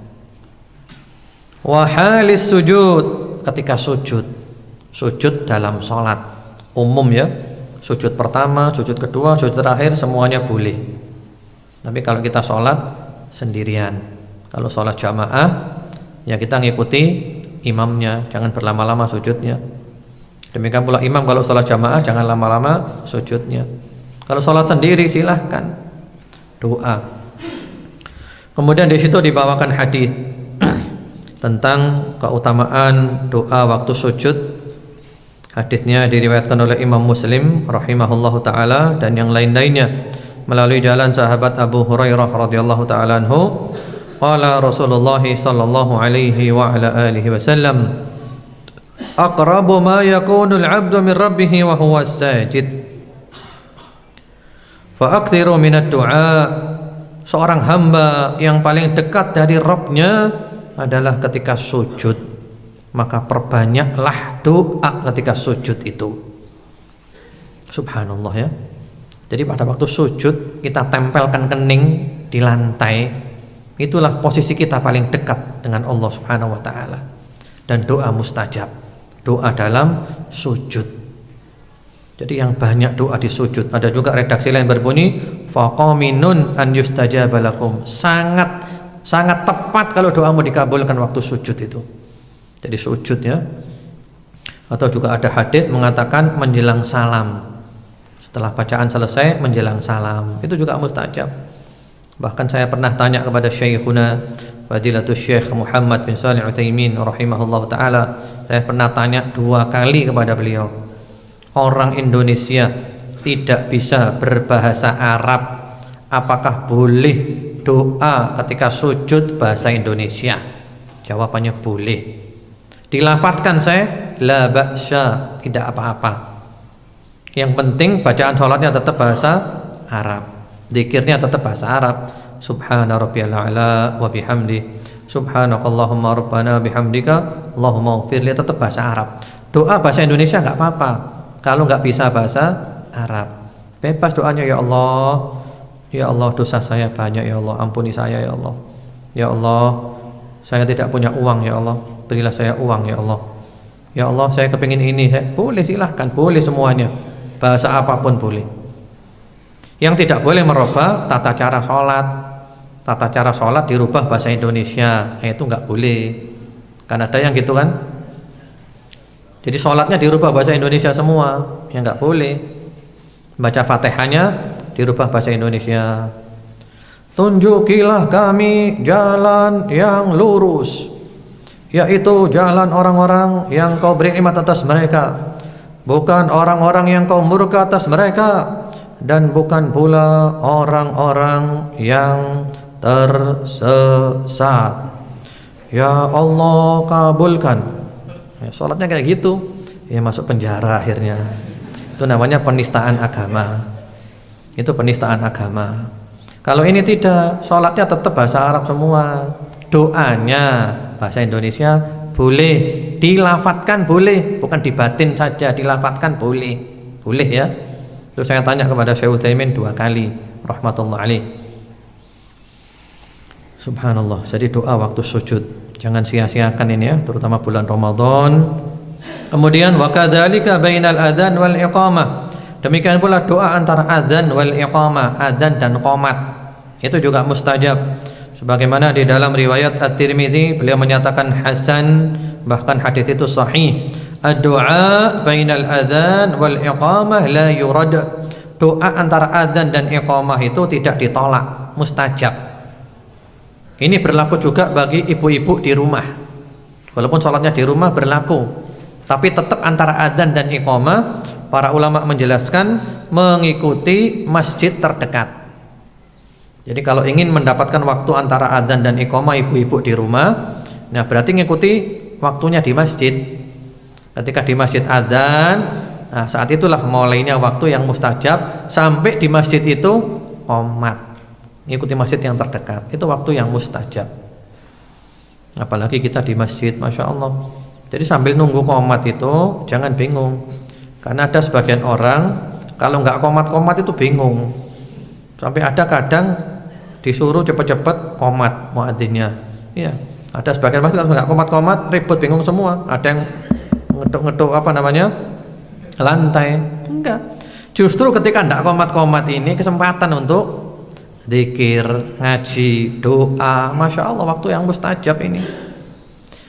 Speaker 1: Wa halis sujud, ketika sujud dalam sholat umum ya, sujud pertama, sujud kedua, sujud terakhir semuanya boleh. Tapi kalau kita sholat sendirian, kalau sholat jamaah ya kita ngikuti imamnya, jangan berlama-lama sujudnya. Demikian pula imam kalau sholat jamaah jangan lama-lama sujudnya. Kalau sholat sendiri silahkan doa. Kemudian di situ dibawakan hadis tentang keutamaan doa waktu sujud. Hadisnya diriwayatkan oleh Imam Muslim rahimahullahu taala dan yang lain-lainnya melalui jalan sahabat Abu Hurairah radhiyallahu taala anhu. Qala Rasulullah sallallahu alaihi wa ala alihi wasallam, aqrabu ma yakunu al-'abdu min rabbih wa huwa sajid fa akthiru min ad-du'a. Seorang hamba yang paling dekat dari Rabb-nya adalah ketika sujud, maka perbanyaklah doa ketika sujud itu. Subhanallah ya. Jadi pada waktu sujud kita tempelkan kening di lantai, itulah posisi kita paling dekat dengan Allah Subhanahu wa taala. Dan doa mustajab, doa dalam sujud. Jadi yang banyak doa di sujud. Ada juga redaksi lain berbunyi faqaminun an yustajaba lakum. Sangat tepat kalau doamu dikabulkan waktu sujud itu. Jadi sujud ya. Atau juga ada hadis mengatakan menjelang salam. Setelah bacaan selesai menjelang salam, itu juga mustajab. Bahkan saya pernah tanya kepada Syekhuna Fadilatul Syekh Muhammad bin Shalih Utsaimin rahimahullah taala. Saya pernah tanya 2 kali kepada beliau, orang Indonesia tidak bisa berbahasa Arab, apakah boleh doa ketika sujud bahasa Indonesia? Jawabannya boleh. Dilafadzkan saya la ba'sya, tidak apa-apa. Yang penting bacaan sholatnya tetap bahasa Arab, zikirnya tetap bahasa Arab. Subhana rabbiyal a'la wa bihamdi, subhanakallahumma rabbana bihamdika Allahumma ighfirli, tetap bahasa Arab. Doa bahasa Indonesia enggak apa-apa kalau enggak bisa bahasa Arab. Bebas doanya, ya Allah dosa saya banyak, ya Allah ampuni saya, ya Allah. Ya Allah saya tidak punya uang, ya Allah berilah saya uang, ya Allah. Ya Allah saya kepingin ini, boleh, silahkan, boleh semuanya, bahasa apapun boleh. Yang tidak boleh merubah tata cara sholat. Tata cara sholat dirubah bahasa Indonesia, itu nggak boleh. Kan ada yang gitu kan. Jadi sholatnya dirubah bahasa Indonesia semua, ya nggak boleh. Baca Fatihahnya dirubah bahasa Indonesia. Tunjukilah kami jalan yang lurus, yaitu jalan orang-orang yang kau beri nikmat atas mereka, bukan orang-orang yang kau murka atas mereka, dan bukan pula orang-orang yang tersesat. Ya Allah kabulkan. Ya, sholatnya kayak gitu, ya masuk penjara akhirnya. Itu namanya penistaan agama. Itu penistaan agama. Kalau ini tidak, sholatnya tetap bahasa Arab semua. Doanya bahasa Indonesia boleh, dilafadzkan boleh, bukan dibatin saja, dilafadzkan boleh. Boleh ya. Terus saya tanya kepada Syekh Utsaimin 2 kali rahmatullah alaih. Subhanallah. Jadi doa waktu sujud jangan sia-siakan ini ya, terutama bulan Ramadan. Kemudian wa kadzalika bainal adzan wal iqamah. Demikian pula doa antara adzan wal iqamah, adzan dan qomat. Itu juga mustajab. Sebagaimana di dalam riwayat At-Tirmidzi beliau menyatakan hasan, bahkan hadis itu sahih. Ad-du'a bainal adzan wal iqamah la yurad. Doa antara adzan dan iqamah itu tidak ditolak, mustajab. Ini berlaku juga bagi ibu-ibu di rumah. Walaupun sholatnya di rumah berlaku, tapi tetap antara adzan dan iqamah para ulama menjelaskan mengikuti masjid terdekat. Jadi kalau ingin mendapatkan waktu antara adzan dan iqamah ibu-ibu di rumah, nah berarti ngikuti waktunya di masjid. Ketika di masjid adzan, nah saat itulah mulainya waktu yang mustajab sampai di masjid itu qomat. Ikuti masjid yang terdekat, itu waktu yang mustajab. Apalagi kita di masjid, masya Allah, Jadi sambil nunggu qomat itu jangan bingung, karena ada sebagian orang kalau nggak qomat itu bingung, sampai ada kadang disuruh cepet-cepet qomat muadzinnya. Iya, ada sebagian masjid kalau nggak qomat ribut, bingung semua. Ada yang ngeduk-ngeduk lantai. Enggak, justru ketika nggak qomat ini kesempatan untuk zikir, ngaji, doa. Masya Allah, waktu yang mustajab ini.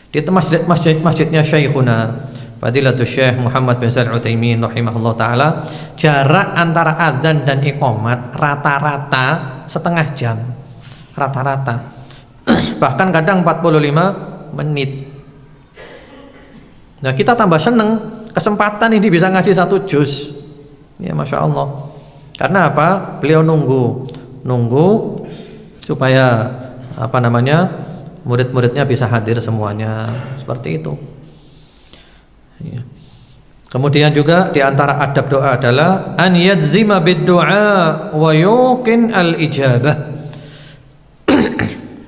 Speaker 1: Di masjidnya Syekhuna Fadilatul Syekh Muhammad bin Shalih Al-Utsaimin rahimahullah taala, jarak antara adzan dan iqamat rata-rata setengah jam, rata-rata. Bahkan kadang 45 menit. Nah, kita tambah seneng kesempatan ini bisa ngasih 1 juz. Ya, Masya Allah. Karena apa? Beliau nunggu supaya murid-muridnya bisa hadir semuanya, seperti itu. Ya. Kemudian juga di antara adab doa adalah an yadzima bid-du'a wa yuqin al-ijabah.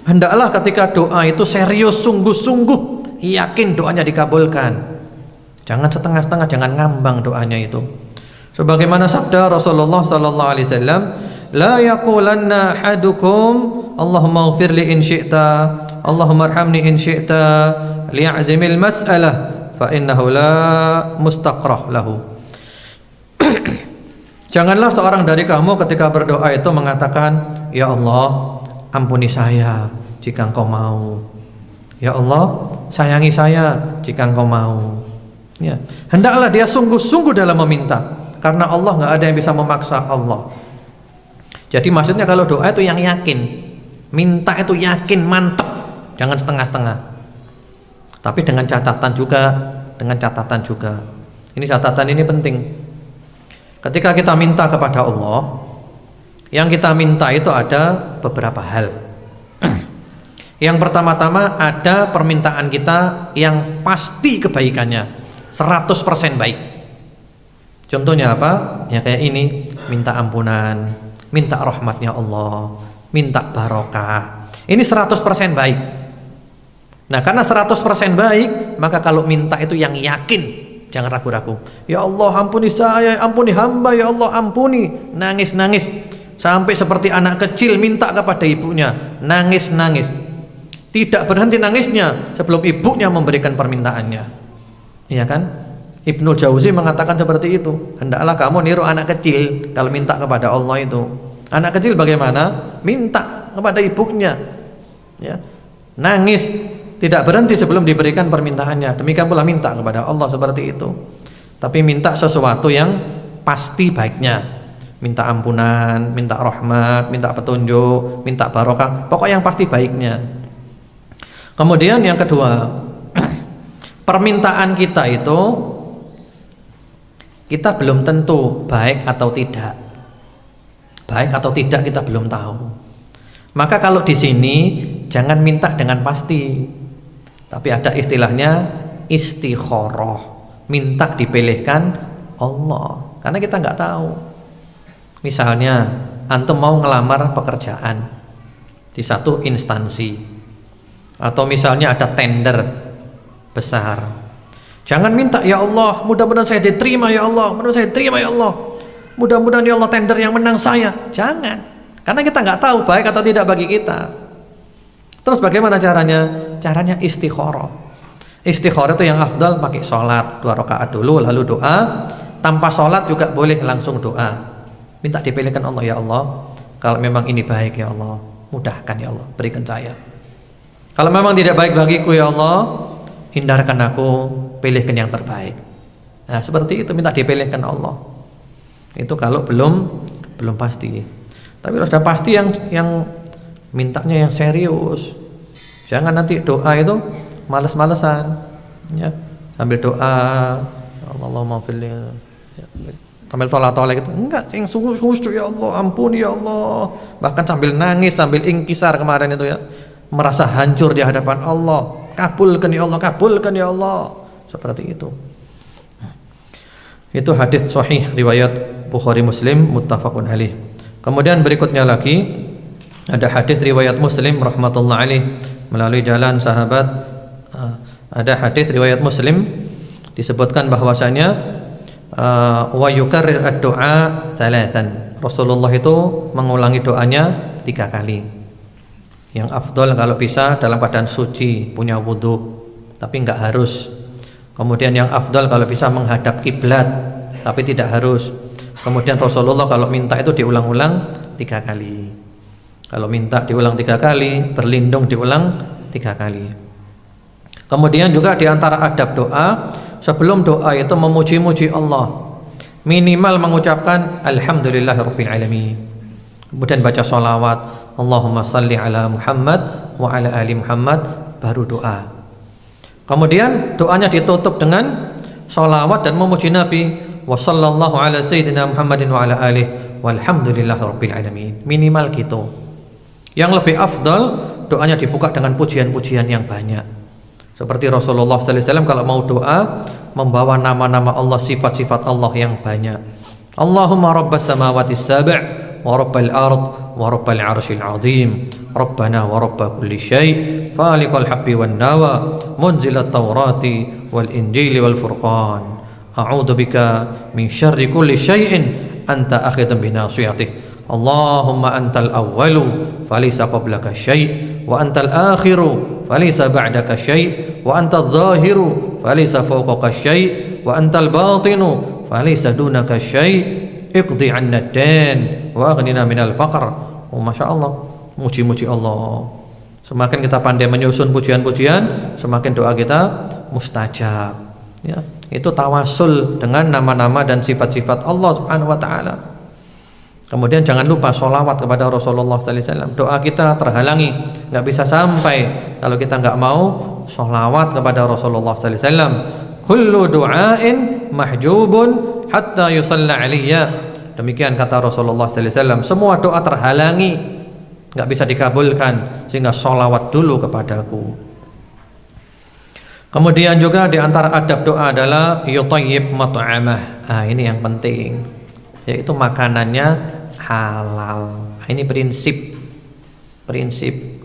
Speaker 1: Hendaklah ketika doa itu serius, sungguh-sungguh, yakin doanya dikabulkan. Jangan setengah-setengah, jangan ngambang doanya itu. Sebagaimana sabda Rasulullah sallallahu alaihi wasallam, la yaqulanna ahadukum Allahumma ighfirli in syi'ta, Allahumma arhamni in syi'ta, liya'zimil mas'alah fa innahu la mustaqrah lahu. Janganlah seorang dari kamu ketika berdoa itu mengatakan, ya Allah, ampuni saya jika Engkau mau. Ya Allah, sayangi saya jika Engkau mau. Ya, hendaklah dia sungguh-sungguh dalam meminta, karena Allah nggak ada yang bisa memaksa Allah. Jadi maksudnya kalau doa itu yang yakin, minta itu yakin, mantap, jangan setengah-setengah. Tapi dengan catatan juga, ini catatan ini penting. Ketika kita minta kepada Allah, yang kita minta itu ada beberapa hal. Yang pertama-tama ada permintaan kita yang pasti kebaikannya 100% baik. Contohnya apa? Ya kayak ini, minta ampunan, minta rahmatnya Allah, minta barokah. Ini 100% baik. Nah, karena 100% baik, maka kalau minta itu yang yakin, jangan ragu-ragu. Ya Allah, ampuni saya, ampuni hamba, ya Allah, ampuni. Nangis-nangis sampai seperti anak kecil minta kepada ibunya, nangis-nangis. Tidak berhenti nangisnya sebelum ibunya memberikan permintaannya. Iya kan? Ibnu Jauzi mengatakan seperti itu. Hendaklah kamu niru anak kecil kalau minta kepada Allah itu. Anak kecil bagaimana? Minta kepada ibunya, ya, nangis, tidak berhenti sebelum diberikan permintaannya. Demikian pula minta kepada Allah seperti itu. Tapi minta sesuatu yang pasti baiknya. Minta ampunan, minta rahmat, minta petunjuk, minta barokah. Pokok yang pasti baiknya. Kemudian yang kedua, permintaan kita itu kita belum tentu baik atau tidak. Baik atau tidak kita belum tahu. Maka kalau di sini jangan minta dengan pasti. Tapi ada istilahnya istikharah, minta dipilihkan Allah. Karena kita nggak tahu. Misalnya antum mau ngelamar pekerjaan di satu instansi, atau misalnya ada tender besar. Jangan minta, ya Allah, mudah-mudahan saya diterima ya Allah, mudah-mudahan saya diterima ya Allah, mudah-mudahan ya Allah tender yang menang saya. Jangan, karena kita nggak tahu baik atau tidak bagi kita. Terus bagaimana caranya? Caranya istikharah. Istikharah itu yang afdal pakai sholat 2 rakaat dulu, lalu doa. Tanpa sholat juga boleh langsung doa. Minta dipilihkan Allah, ya Allah, kalau memang ini baik ya Allah, mudahkan ya Allah, berikan saya. Kalau memang tidak baik bagiku ya Allah, hindarkan aku, pilihkan yang terbaik. Nah, seperti itu, minta dipilihkan Allah. Itu kalau belum pasti. Tapi kalau sudah pasti, yang mintanya yang serius. Jangan nanti doa itu males-malesan, ya, sambil doa Allahumma fil, ya, sambil tolak-tolak gitu. Enggak, yang sungguh-sungguh, ya Allah, ampuni ya Allah. Bahkan sambil nangis, sambil ingkisar kemarin itu ya, merasa hancur di hadapan Allah. Kabulkan ya Allah, kabulkan ya Allah. Seperti itu. Itu hadis sahih riwayat Bukhari Muslim muttafaqun alaih. Kemudian berikutnya lagi ada hadis riwayat Muslim rahmatullah alaih melalui jalan sahabat Ada hadis riwayat Muslim disebutkan bahwasanya wa yukarrir ad-du'a thalathan. Rasulullah itu mengulangi doanya 3 kali. Yang afdal kalau bisa dalam keadaan suci, punya wudu, tapi enggak harus. Kemudian yang afdal kalau bisa menghadap kiblat, tapi tidak harus. Kemudian Rasulullah kalau minta itu diulang-ulang 3 kali. Kalau minta diulang 3 kali, berlindung diulang 3 kali. Kemudian juga di antara adab doa, sebelum doa itu memuji-muji Allah. Minimal mengucapkan alhamdulillahirabbil alamin. Kemudian baca sholawat, Allahumma salli ala Muhammad wa ala ali Muhammad, baru doa. Kemudian doanya ditutup dengan sholawat dan memuji Nabi, wa sallallahu ala sayyidina Muhammadin wa ala alihi walhamdulillahirabbil alamin. Minimal gitu. Yang lebih afdal doanya dibuka dengan pujian-pujian yang banyak. Seperti Rasulullah sallallahu alaihi wasallam kalau mau doa membawa nama-nama Allah, sifat-sifat Allah yang banyak. Allahumma rabbas samawati sab' wa rabbal ard wa rabbal arsyil azim. Rabbana wa rabb kulli syai' faliqal habbi wan nawa munzilat taurati wal injili wal furqan. A'udzu bika min syarri kulli syai'in anta akhidun bi nasiyatihi. Allahumma antal awwalu falaysa qablaka syai' wa antal akhiru falaysa ba'daka syai' wa antal zahiru falaysa fawqaka syai' wa antal batinu falaysa dunaka syai' iqdi 'anna ad-dan wa aghnina minal faqr. Oh, Masya Allah, muji-muji Allah. Semakin kita pandai menyusun pujian-pujian, semakin doa kita mustajab, ya. Itu tawasul dengan nama-nama dan sifat-sifat Allah Subhanahu wa taala. Kemudian jangan lupa sholawat kepada Rasulullah sallallahu alaihi wasallam. Doa kita terhalangi, nggak bisa sampai kalau kita nggak mau sholawat kepada Rasulullah sallallahu alaihi wasallam. Kullu du'ain mahjubun hatta yusalla alaiya. Demikian kata Rasulullah sallallahu alaihi wasallam. Semua doa terhalangi, nggak bisa dikabulkan, sehingga sholawat dulu kepadaku. Kemudian juga di antara adab doa adalah yutayyib mat'amah. Ini yang penting, yaitu makanannya halal. Ini prinsip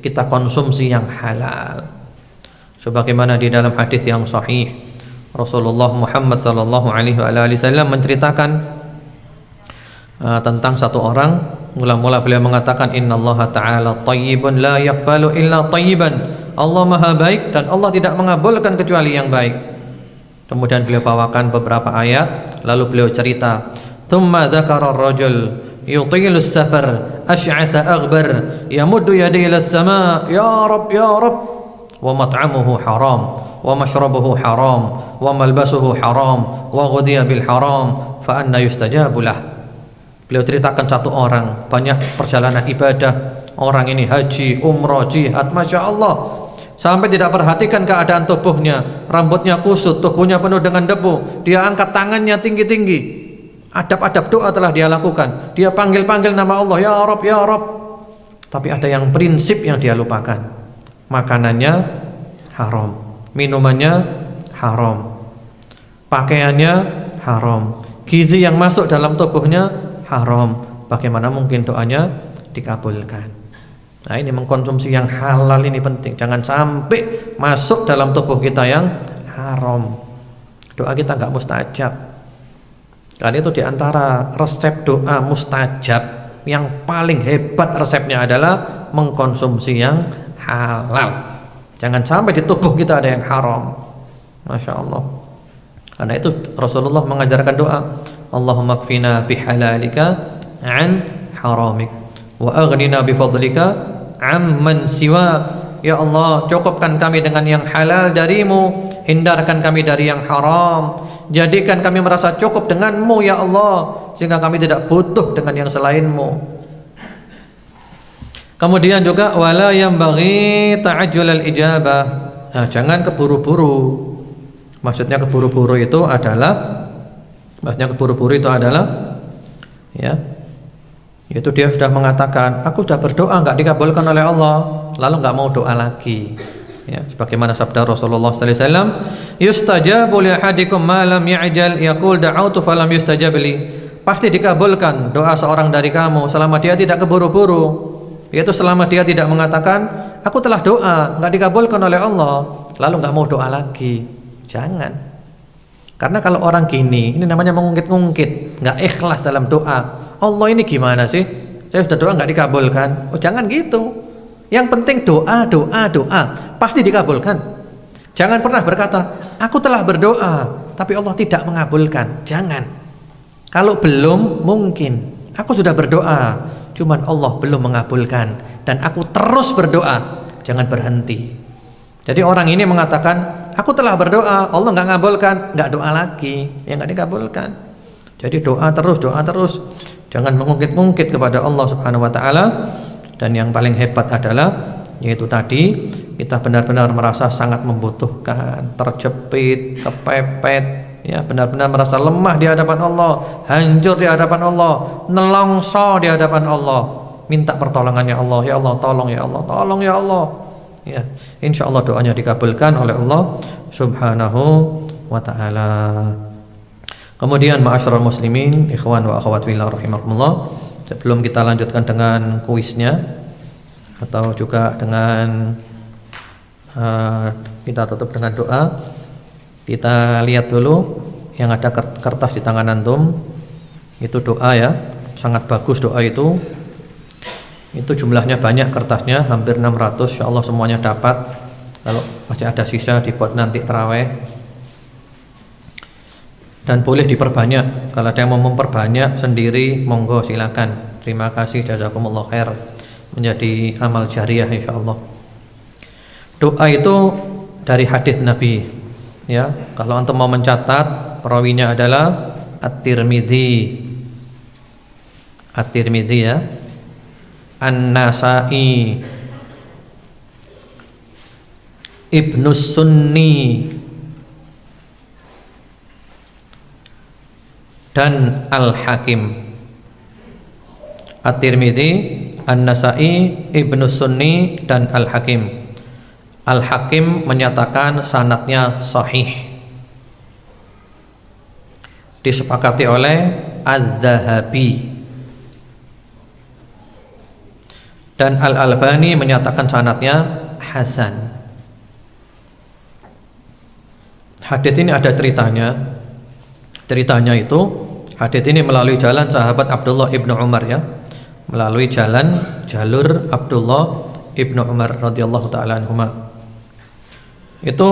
Speaker 1: kita konsumsi yang halal. Sebagaimana di dalam hadis yang sahih, Rasulullah Muhammad sallallahu alaihi wasallam menceritakan tentang satu orang. Mula-mula beliau mengatakan innallaha ta'ala thayyibun la yaqbalu illa thayyiban. Allah maha baik dan Allah tidak mengabulkan kecuali yang baik. Kemudian beliau bawakan beberapa ayat, lalu beliau cerita, thumma dzakara ar-rajul yutilu as-safar ash'atha aghbar yamuddu yadayhi ila as-sama' ya rab wa mat'amuhu haram wa mashrabuhu haram wa malbasuhu haram wa ghudhiya bil haram fa anna yustajabu lah. Beliau ceritakan satu orang, banyak perjalanan ibadah, orang ini haji, umrah, jihad, Masya Allah, sampai tidak perhatikan keadaan tubuhnya, rambutnya kusut, tubuhnya penuh dengan debu, dia angkat tangannya tinggi-tinggi. Adab-adab doa telah dia lakukan, dia panggil-panggil nama Allah, ya Rabb, ya Rabb. Tapi ada yang prinsip yang dia lupakan, makanannya haram, minumannya haram, pakaiannya haram, gizi yang masuk dalam tubuhnya haram. Bagaimana mungkin doanya dikabulkan? Nah, ini mengkonsumsi yang halal ini penting. Jangan sampai masuk dalam tubuh kita yang haram, doa kita nggak mustajab. Karena itu diantara resep doa mustajab yang paling hebat, resepnya adalah mengkonsumsi yang halal. Jangan sampai di tubuh kita ada yang haram. Masya Allah. Karena itu Rasulullah mengajarkan doa, Allahumma kfina bihalalika an haramik wa aghnina bifadlika amman siwa. Ya Allah, cukupkan kami dengan yang halal darimu, hindarkan kami dari yang haram, jadikan kami merasa cukup denganmu ya Allah, sehingga kami tidak butuh dengan yang selainmu. Kemudian juga wala yanbaghi ta'ajjulal ijabah. Nah, jangan keburu-buru. Maksudnya keburu-buru itu adalah ya, yaitu dia sudah mengatakan aku sudah berdoa nggak dikabulkan oleh Allah, lalu nggak mau doa lagi, ya, sebagaimana sabda Rasulullah sallallahu alaihi wasallam, yustajabu li ahadikum ma lam ya'jal yaqul da'autu falam yustajab li. Pasti dikabulkan doa seorang dari kamu selama dia tidak keburu-buru, yaitu selama dia tidak mengatakan aku telah doa nggak dikabulkan oleh Allah, lalu nggak mau doa lagi. Jangan. Karena kalau orang gini, ini namanya mengungkit-ungkit, nggak ikhlas dalam doa. Allah ini gimana sih? Saya sudah doa nggak dikabulkan. Oh, jangan gitu. Yang penting doa, pasti dikabulkan. Jangan pernah berkata, aku telah berdoa, tapi Allah tidak mengabulkan. Jangan. Kalau belum, mungkin aku sudah berdoa, cuman Allah belum mengabulkan, dan aku terus berdoa. Jangan berhenti. Jadi orang ini mengatakan, aku telah berdoa, Allah nggak ngabulkan, nggak doa lagi, ya nggak dikabulkan. Jadi doa terus. Jangan mengungkit-ungkit kepada Allah Subhanahu wa taala. Dan yang paling hebat adalah yaitu tadi, kita benar-benar merasa sangat membutuhkan, terjepit, kepepet, ya, benar-benar merasa lemah di hadapan Allah, hancur di hadapan Allah, nelongso di hadapan Allah. Minta pertolongannya Allah, ya Allah tolong ya Allah, tolong ya Allah. Ya, insya Allah doanya dikabulkan oleh Allah Subhanahu wa ta'ala. Kemudian ma'asyiral muslimin, ikhwan wa akhwat fillah rahimakumullah, sebelum kita lanjutkan dengan kuisnya atau juga dengan kita tutup dengan doa, kita lihat dulu yang ada kertas di tangan antum. Itu doa ya, sangat bagus doa itu. Itu jumlahnya banyak kertasnya, hampir 600, insyaallah semuanya dapat. Kalau masih ada sisa dibuat nanti tarawih. Dan boleh diperbanyak. Kalau ada yang mau memperbanyak sendiri, monggo silakan. Terima kasih, jazakumullah khair. Menjadi amal jariah insyaallah. Doa itu dari hadis Nabi. Ya, kalau antum mau mencatat, perawinya adalah At-Tirmidzi. At-Tirmidzi ya. An-Nasa'i, Ibnus Sunni, dan Al-Hakim. At-Tirmidzi, An-Nasa'i, Ibnus Sunni, dan Al-Hakim. Al-Hakim menyatakan sanadnya sahih, disepakati oleh Az-Zahabi, dan Al-Albani menyatakan sanadnya hasan. Hadits ini ada ceritanya. Ceritanya itu, hadits ini melalui jalan sahabat Abdullah ibnu Umar ya, melalui jalur Abdullah ibnu Umar radhiyallahu taala anhuma. Itu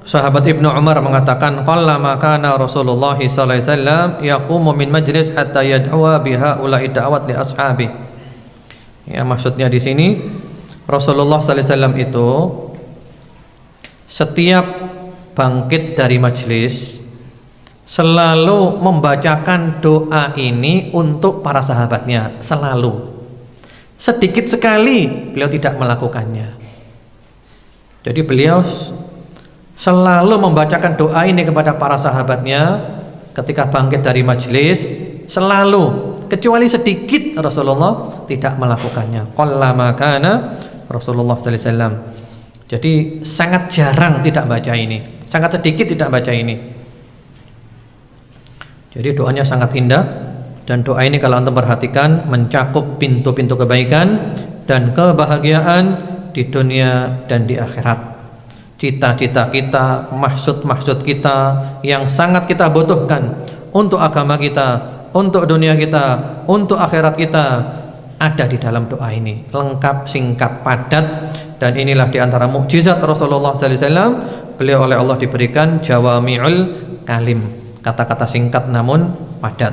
Speaker 1: sahabat Ibnu Umar mengatakan, qallama kana Rasulullah sallallahu alaihi wasallam yaqumu min majlis hatta yad'uwa biha ula'i da'wat li ashabi. Ya, maksudnya di sini Rasulullah sallallahu alaihi wasallam itu setiap bangkit dari majlis selalu membacakan doa ini untuk para sahabatnya, selalu. Sedikit sekali beliau tidak melakukannya. Jadi beliau selalu membacakan doa ini kepada para sahabatnya ketika bangkit dari majlis, selalu, kecuali sedikit Rasulullah tidak melakukannya. Qallama kana Rasulullah sallallahu alaihi wasallam. Jadi sangat jarang tidak baca ini, sangat sedikit tidak baca ini. Jadi doanya sangat indah, dan doa ini kalau antum perhatikan mencakup pintu-pintu kebaikan dan kebahagiaan di dunia dan di akhirat. Cita-cita kita, maksud-maksud kita yang sangat kita butuhkan untuk agama kita, untuk dunia kita, untuk akhirat kita, ada di dalam doa ini. Lengkap, singkat, padat, dan inilah di antara mukjizat Rasulullah sallallahu alaihi wasallam. Beliau oleh Allah diberikan jawami'ul kalim, kata-kata singkat namun padat.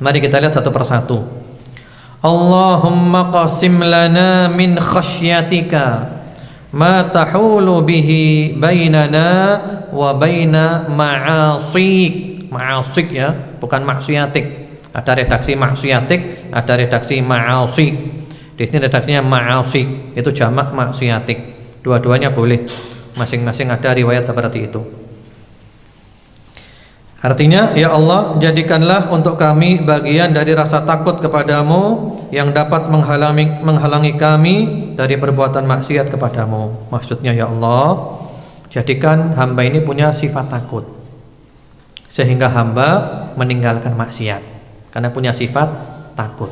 Speaker 1: Mari kita lihat satu persatu. Allahumma qasim lana min khasyatika ma tahulu bihi bainana wa baina ma'asik. Ma'asik ya, bukan maksiatik. Ada redaksi maksiatik, ada redaksi ma'asik. Di sini redaksinya ma'asik, itu jamak maksiatik. Dua-duanya boleh, masing-masing ada riwayat seperti itu. Artinya, ya Allah, jadikanlah untuk kami bagian dari rasa takut kepadamu yang dapat menghalangi kami dari perbuatan maksiat kepadamu. Maksudnya, ya Allah, jadikan hamba ini punya sifat takut, sehingga hamba meninggalkan maksiat karena punya sifat takut.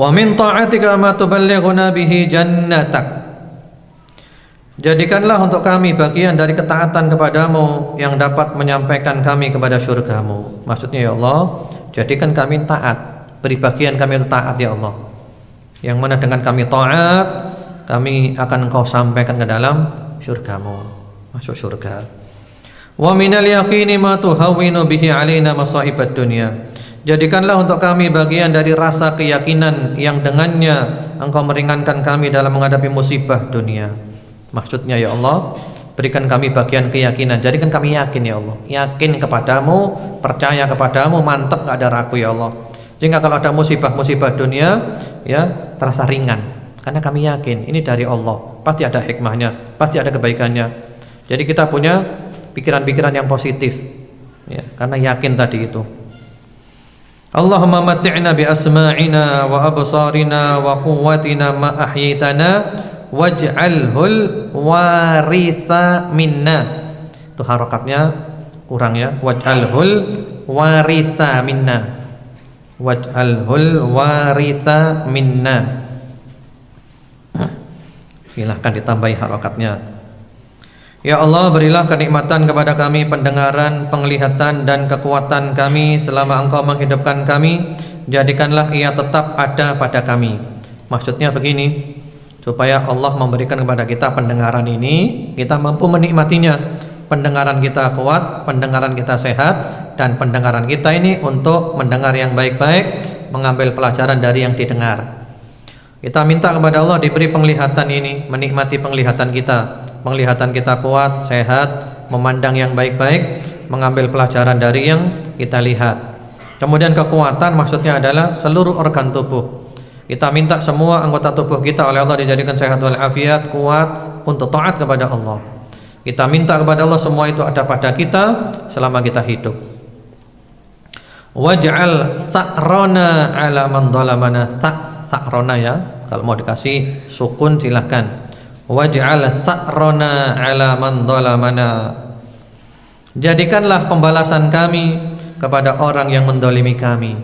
Speaker 1: Wa min ta'atika ma tuballighuna bihi jannatak. Jadikanlah untuk kami bagian dari ketaatan kepadamu yang dapat menyampaikan kami kepada syurgamu. Maksudnya ya Allah, jadikan kami taat, beri bagian kami untuk taat ya Allah. Yang mana dengan kami taat, kami akan Engkau sampaikan ke dalam syurgamu, masuk syurga. Wa minal yaqini ma tuhawwinu bihi alaina masaibad dunya. Jadikanlah untuk kami bagian dari rasa keyakinan yang dengannya Engkau meringankan kami dalam menghadapi musibah dunia. Maksudnya ya Allah, berikan kami bagian keyakinan. Jadikan kami yakin ya Allah, yakin kepadamu, percaya kepadamu, mantap, gak ada ragu ya Allah. Sehingga kalau ada musibah-musibah dunia ya terasa ringan, karena kami yakin ini dari Allah, pasti ada hikmahnya, pasti ada kebaikannya. Jadi kita punya pikiran-pikiran yang positif ya, karena yakin tadi itu. Allahumma matti'na bi asma'ina wa absarina wa quwwatina ma ahyitana waj'alhul waritha minna. Itu harakatnya kurang ya. Waj'alhul waritha minna. Waj'alhul waritha minna. Silahkan ditambahi harakatnya. Ya Allah, berilah kenikmatan kepada kami pendengaran, penglihatan dan kekuatan kami selama Engkau menghidupkan kami. Jadikanlah ia tetap ada pada kami. Maksudnya begini, supaya Allah memberikan kepada kita pendengaran ini, kita mampu menikmatinya. Pendengaran kita kuat, pendengaran kita sehat, dan pendengaran kita ini untuk mendengar yang baik-baik, mengambil pelajaran dari yang didengar. Kita minta kepada Allah diberi penglihatan ini, menikmati penglihatan kita. Penglihatan kita kuat, sehat, memandang yang baik-baik, mengambil pelajaran dari yang kita lihat. Kemudian kekuatan maksudnya adalah seluruh organ tubuh. Kita minta semua anggota tubuh kita oleh Allah dijadikan sehat walafiat, kuat untuk taat kepada Allah. Kita minta kepada Allah semua itu ada pada kita selama kita hidup. Waj'al tha'rana 'ala man dhalamana. Tha'rana ya, kalau mau dikasih sukun silahkan. Waj'al tha'rana 'ala man dhalamana. Jadikanlah pembalasan kami kepada orang yang mendolimi kami.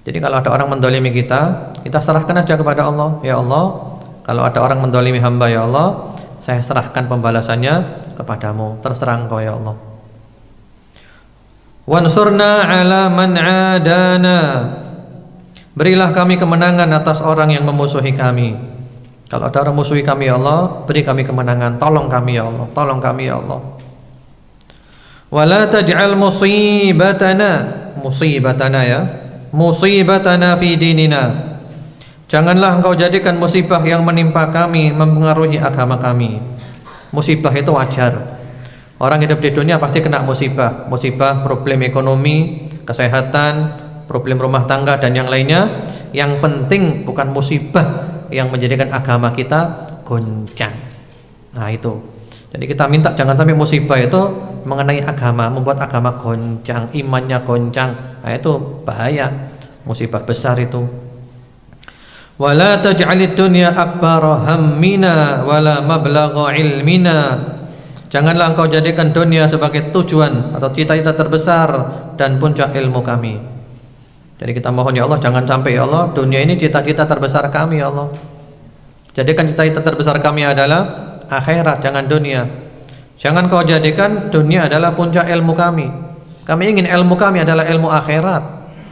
Speaker 1: Jadi kalau ada orang mendolimi kita, kita serahkan aja kepada Allah. Ya Allah, kalau ada orang mendolimi hamba ya Allah, saya serahkan pembalasannya kepadamu. Terserah Engkau ya Allah. Wansurna 'ala man 'adana. Berilah kami kemenangan atas orang yang memusuhi kami. Kalau ada orang musuhi kami ya Allah, beri kami kemenangan. Tolong kami ya Allah, tolong kami ya Allah. Wala taj'al musibatana, musibatana ya, musibatana fi dinina. Janganlah Engkau jadikan musibah yang menimpa kami mempengaruhi agama kami. Musibah itu wajar. Orang hidup di dunia pasti kena musibah. Musibah, problem ekonomi, kesehatan, problem rumah tangga dan yang lainnya. Yang penting bukan musibah yang menjadikan agama kita goncang. Nah itu. Jadi kita minta jangan sampai musibah itu mengenai agama, membuat agama goncang, imannya goncang. Nah itu bahaya, musibah besar itu. Wala taj'alid dunya akbara hammina wala mablagha ilmina. Janganlah Engkau jadikan dunia sebagai tujuan atau cita-cita terbesar dan puncak ilmu kami. Jadi kita mohon ya Allah, jangan sampai ya Allah dunia ini cita-cita terbesar kami ya Allah. Jadikan cita-cita terbesar kami adalah akhirat, jangan dunia. Jangan Kau jadikan dunia adalah puncak ilmu kami. Kami ingin ilmu kami adalah ilmu akhirat,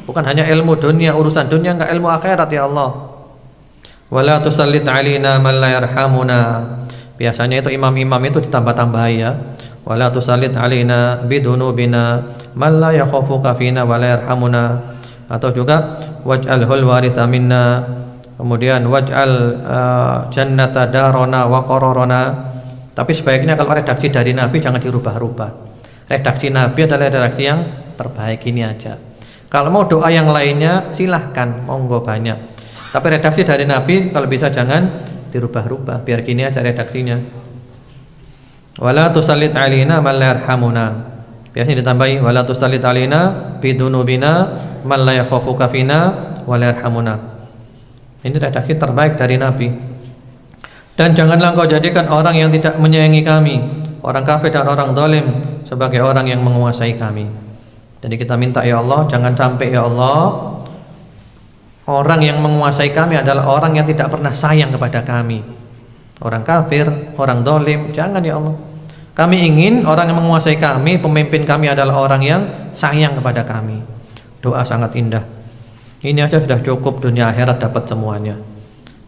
Speaker 1: bukan hanya ilmu dunia, urusan dunia, enggak, ilmu akhirat ya Allah. Wala tusallit alaina man la yarhamuna. Biasanya itu imam-imam itu ditambah-tambahi ya. Wala tusallit alaina bidunubina man la yakhafuka fina wa la yarhamuna. Atau juga waj'alhul waritha minna. Kemudian waj'al jannata darona wa qararana. Tapi sebaiknya kalau redaksi dari Nabi jangan dirubah-rubah. Redaksi Nabi adalah redaksi yang terbaik, ini aja. Kalau mau doa yang lainnya silahkan, monggo banyak. Tapi redaksi dari Nabi kalau bisa jangan dirubah-rubah, biar gini aja redaksinya. Wala tusallit alaina man la yarhamuna. Biasanya ditambahi wala tusallit alaina bidunubina man la yakhafuka fina wa la yarhamuna. Ini redaksi terbaik dari Nabi. Dan janganlah Engkau jadikan orang yang tidak menyayangi kami, orang kafir dan orang zalim, sebagai orang yang menguasai kami. Jadi kita minta ya Allah, jangan sampai ya Allah orang yang menguasai kami adalah orang yang tidak pernah sayang kepada kami. orang kafir, orang dolim. Jangan ya Allah. Kami ingin orang yang menguasai kami, pemimpin kami adalah orang yang sayang kepada kami. Doa sangat indah. Ini aja sudah cukup, dunia akhirat dapat semuanya.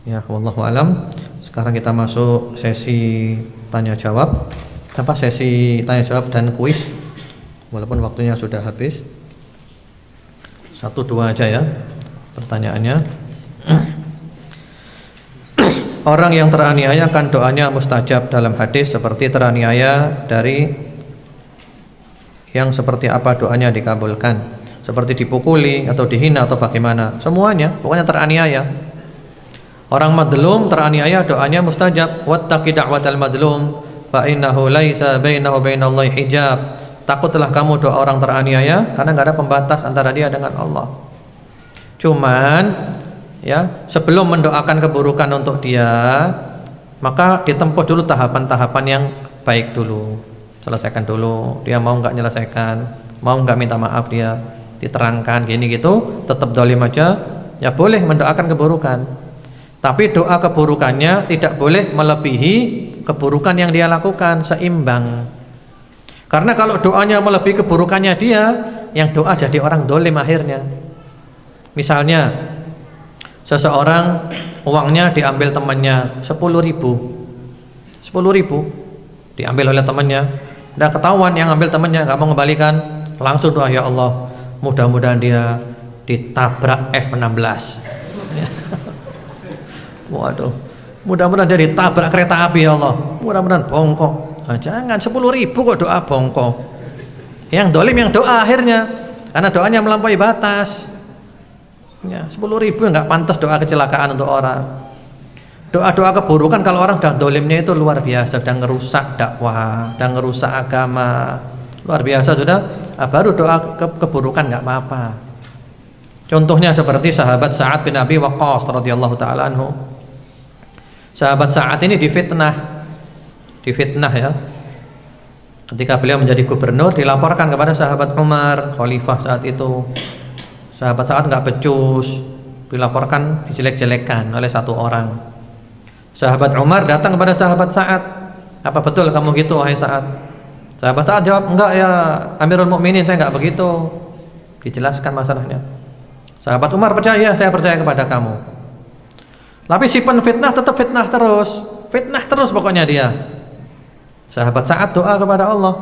Speaker 1: Ya, wallahu alam. Sekarang kita masuk sesi tanya jawab. Sesi tanya jawab dan kuis. Walaupun waktunya sudah habis. 1-2 aja ya pertanyaannya. Orang yang teraniaya kan doanya mustajab dalam hadis, seperti teraniaya dari yang seperti apa doanya dikabulkan, seperti dipukuli atau dihina atau bagaimana, semuanya pokoknya teraniaya. Orang madlum teraniaya doanya mustajab. Wattaqi da'watal madlum fa innahu laisa bainahu bainallahi hijab. Takutlah kamu doa orang teraniaya, karena enggak ada pembatas antara dia dengan Allah. Cuman ya, sebelum mendoakan keburukan untuk dia, maka ditempuh dulu tahapan-tahapan yang baik dulu. Selesaikan dulu. Dia mau enggak menyelesaikan, mau enggak minta maaf, dia diterangkan gini gitu, tetap zalim aja, ya boleh mendoakan keburukan. Tapi doa keburukannya tidak boleh melebihi keburukan yang dia lakukan, seimbang. Karena kalau doanya melebihi keburukannya dia, yang doa jadi orang dolim akhirnya. Misalnya seseorang uangnya diambil temannya 10.000 diambil oleh temannya, udah ketahuan yang ambil temannya nggak mau mengembalikan, langsung doa, ya Allah mudah-mudahan dia ditabrak F-16. Waduh, mudah-mudahan dia ditabrak kereta api, ya Allah, mudah-mudahan bongkok. Nah, jangan 10.000 kok doa bongkok. Yang dolim yang doa akhirnya, karena doanya melampaui batas. Ya, 10.000 nggak pantas doa kecelakaan untuk orang. Doa-doa keburukan kalau orang sudah dolimnya itu luar biasa, sudah ngerusak dakwah, sudah ngerusak agama, luar biasa sudah. Baru doa keburukan nggak apa-apa. Contohnya seperti sahabat Sa'ad bin Abi Waqqas radhiyallahu taala anhu. Sahabat Sa'ad ini difitnah ya. Ketika beliau menjadi gubernur, dilaporkan kepada sahabat Umar, khalifah saat itu. Sahabat Sa'ad nggak becus, dilaporkan dijelek-jelekan oleh satu orang. Sahabat Umar datang kepada sahabat Sa'ad, apa betul kamu gitu wahai Sa'ad? Sahabat Sa'ad jawab, enggak ya Amirul Mukminin, saya nggak begitu. Dijelaskan masalahnya. Sahabat Umar percaya, saya percaya kepada kamu. Tapi si penfitnah tetap fitnah terus pokoknya dia. Sahabat Sa'ad doa kepada Allah,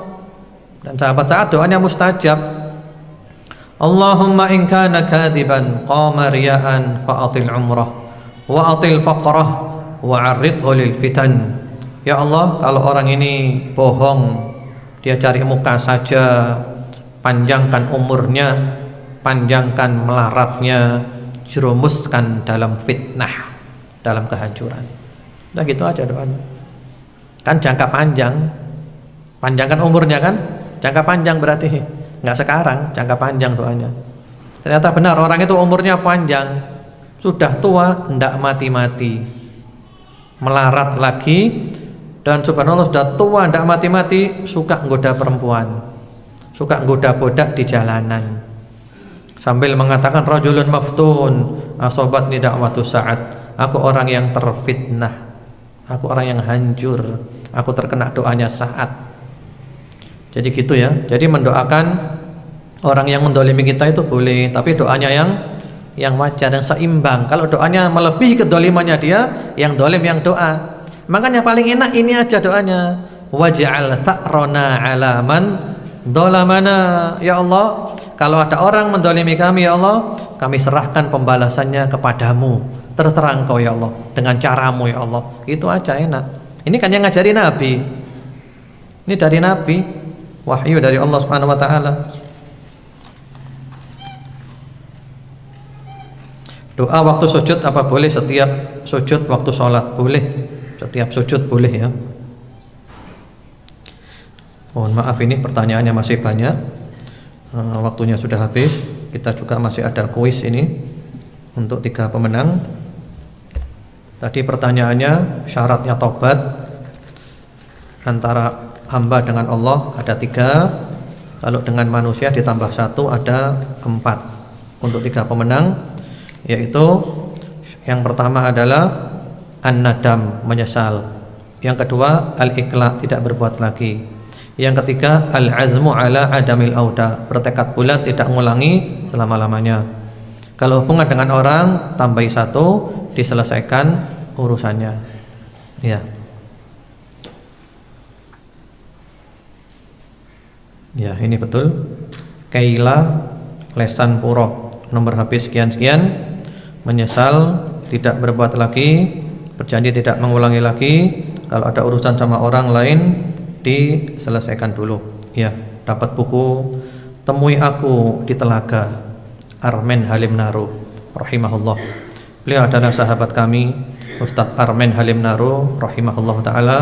Speaker 1: dan sahabat Sa'ad doanya mustajab. Allahumma in kana kadiban qama riya'an fa'atil umrah wa atil faqrah wa 'arridhu lil fitan. Ya Allah, kalau orang ini bohong, dia cari muka saja, panjangkan umurnya, panjangkan melaratnya, jerumuskan dalam fitnah, dalam kehancuran. Udah gitu aja doanya. Kan jangka panjang, panjangkan umurnya kan, jangka panjang berarti nggak sekarang, jangka panjang doanya. Ternyata benar, orang itu umurnya panjang, sudah tua, ndak mati-mati, melarat lagi, dan subhanallah sudah tua, ndak mati-mati, suka nggoda perempuan, suka nggoda budak di jalanan, sambil mengatakan rajulun maftun asobatni da'watu Sa'ad, aku orang yang terfitnah, aku orang yang hancur, aku terkena doanya Sa'ad. Jadi gitu ya. Jadi mendoakan orang yang mendolimi kita itu boleh, tapi doanya yang wajar, yang seimbang. Kalau doanya melebihi kedolimannya dia, yang dolim yang doa. Makanya paling enak ini aja doanya, waj'al ta'rona 'ala man dolamana. Ya Allah, kalau ada orang mendolimi kami, ya Allah, kami serahkan pembalasannya kepadamu. Terserah engkau ya Allah, dengan caramu ya Allah. Itu aja enak. Ini kan yang ngajari Nabi. Ini dari Nabi, wahyu dari Allah Subhanahu wa taala. Doa waktu sujud apa boleh? Setiap sujud waktu sholat boleh. Setiap sujud boleh ya. Mohon maaf ini pertanyaannya masih banyak. Waktunya sudah habis. Kita juga masih ada kuis ini untuk 3 pemenang. Tadi pertanyaannya, syaratnya taubat antara hamba dengan Allah ada 3. Kalau dengan manusia ditambah 1 ada 4. Untuk 3 pemenang, yaitu yang pertama adalah an-nadam, menyesal. Yang kedua, al-iqla, tidak berbuat lagi. Yang ketiga, al-azmu ala adamil auda, bertekad bulat tidak mengulangi selama-lamanya. Kalau hubungan dengan orang, tambahi satu, diselesaikan urusannya. Ya. Ya, ini betul. Kaila lesan puro, nomor HP sekian-sekian, menyesal, tidak berbuat lagi, berjanji tidak mengulangi lagi. Kalau ada urusan sama orang lain, diselesaikan dulu. Ya, dapat buku Temui Aku di Telaga, Armen Halim Naru rahimahullah. Beliau adalah sahabat kami, Ustadz Armen Halim Naru rahimahullah ta'ala,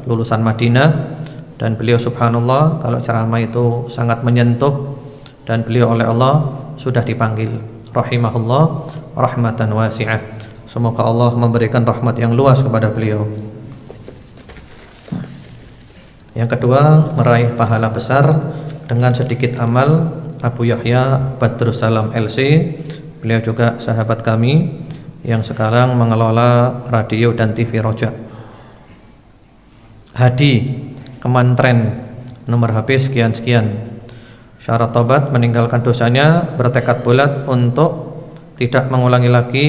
Speaker 1: lulusan Madinah. Dan beliau subhanallah kalau ceramah itu sangat menyentuh. Dan beliau oleh Allah sudah dipanggil rahimahullah rahmatan wasi'ah. Semoga Allah memberikan rahmat yang luas kepada beliau. Yang kedua, meraih pahala besar dengan sedikit amal. Abu Yahya Badrus Salam LC, beliau juga sahabat kami yang sekarang mengelola radio dan TV Roja. Hadi Kemantren, nomor HP sekian-sekian. Syarat tobat, meninggalkan dosanya, bertekad bulat untuk tidak mengulangi lagi,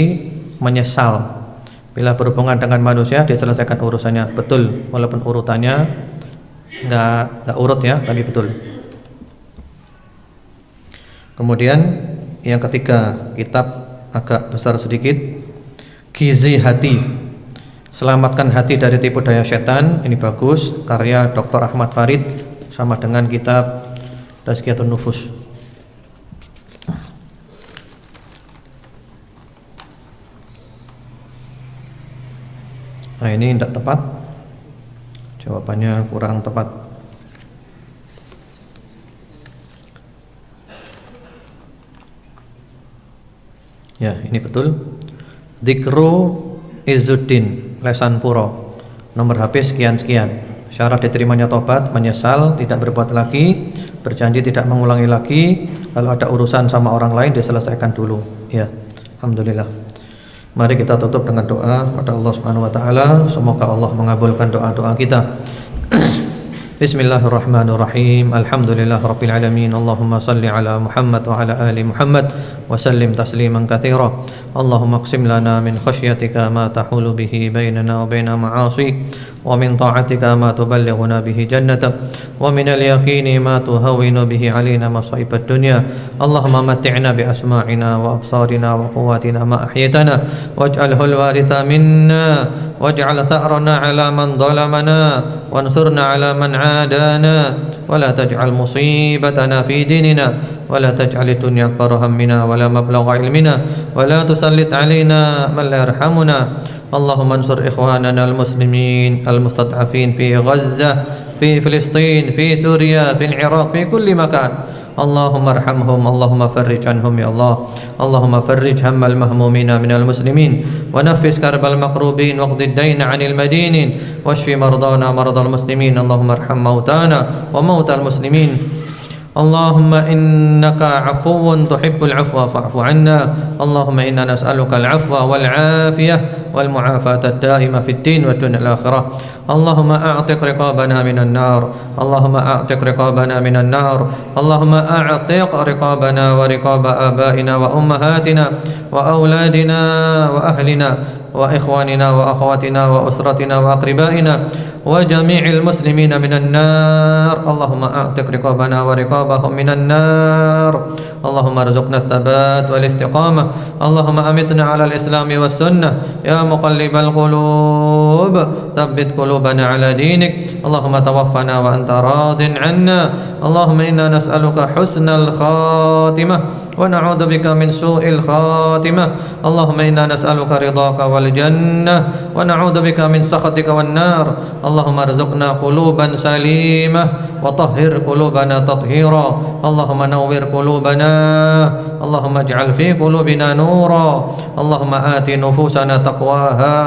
Speaker 1: menyesal. Bila berhubungan dengan manusia, diselesaikan urusannya. Betul, walaupun urutannya enggak urut ya, tadi betul. Kemudian yang ketiga, kitab agak besar sedikit, Gizi Hati, Selamatkan Hati dari Tipu Daya Setan. Ini bagus, karya Dr. Ahmad Farid, sama dengan kitab Tazkiyatun Nufus. Nah, ini tidak tepat, jawabannya kurang tepat. Ya, ini betul. Dzikru Izzuddin Lesan Puro, nomor HP sekian-sekian. Syarat diterimanya tobat, menyesal, tidak berbuat lagi, berjanji tidak mengulangi lagi. Kalau ada urusan sama orang lain, diselesaikan dulu. Ya, alhamdulillah. Mari kita tutup dengan doa pada Allah Subhanahu wa taala. Semoga Allah mengabulkan doa-doa kita. Bismillahirrahmanirrahim. Alhamdulillahirabbil alamin. Allahumma shalli ala Muhammad wa ala ali Muhammad wa sallim tasliman katsira. Allahumma aqsim lana min khasyyatika ma tahulu bihi bainana wa baina ma'asik, wa min ta'atika ma tuballighuna bihi jannatak, wa min al-yaqini ma tuhawwinu bihi 'alaina masa'ibad dunya. Allahumma matti'na bi asma'ina wa absarina wa quwwatina ma ahyaytana waj'alhu al-waritha minna waj'al tha'rana 'ala man dhalamana wansurna 'ala man 'adana wa la taj'al musibatana fi dinina ولا تجعل الدنيا أكبر همنا ولا مبلغ علمنا ولا تسلط علينا من لا يرحمنا. اللهم انصر إخواننا المسلمين المستضعفين في غزة، في فلسطين، في سوريا، في العراق، في كل مكان. اللهم ارحمهم، اللهم فرج عنهم يا الله. اللهم فرج هم المهمومين من المسلمين ونفس كرب المكروبين واقض الدين عن المدينين واشف مرضانا مرضى المسلمين. اللهم ارحم موتانا وموتى المسلمين. اللهم إنك عفو تحب العفو فاعف عنا. اللهم إنا نسألك العفو والعافية والمعافاة الدائمة في الدين والدنيا الآخرة. اللهم أعتق رقابنا من النار. اللهم أعتق رقابنا من النار. اللهم أعتق رقابنا ورقاب آبائنا وأمهاتنا وأولادنا وأهلنا وإخواننا وأخواتنا وأسرتنا وأقربائنا وجميع المسلمين من النار. اللهم أعتق رقابنا ورقابهم من النار. اللهم ارزقنا الثبات والاستقامة. اللهم أمتنا على الإسلام والسنة يا مقلب القلوب ثبت قلوبنا على دينك. اللهم توفنا وأنت راض عنا. اللهم إنا نسألك حسن الخاتمة ونعوذ بك من سوء الخاتمة. اللهم إنا نسألك رضاك والجنة ونعوذ بك من سخطك والنار. اللهم ارزقنا قلوبا سليمة وطهر قلوبنا تطهيرا. اللهم نور قلوبنا. اللهم اجعل في قلوبنا نورا. اللهم آت نفوسنا تقواها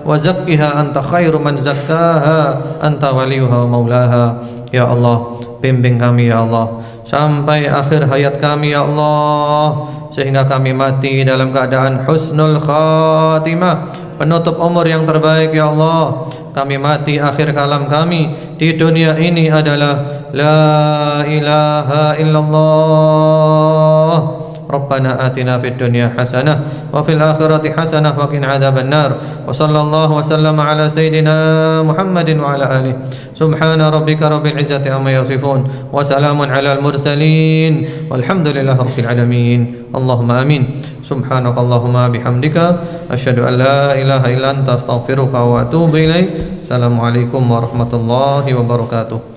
Speaker 1: وزكها أنت خير من زكاها أنت وليها ومولاها. Ya Allah, bimbing kami ya Allah, sampai akhir hayat kami ya Allah, sehingga kami mati dalam keadaan husnul khatimah, penutup umur yang terbaik ya Allah. Kami mati akhir kalam kami di dunia ini adalah la ilaha illallah. Rabbana atina fid dunya hasanah wa fil akhirati hasanah wa qina adzaban nar. Wa sallallahu wa sallama ala sayidina Muhammadin wa ala alihi. Subhana rabbika rabbil izzati amma yasifun wa salamun ala al mursalin walhamdulillahi rabbil alamin. Allahumma amin. Subhanakallahumma bihamdika asyhadu an la ilaha illa anta astaghfiruka wa atubu ilaik. Assalamualaikum warahmatullahi wabarakatuh.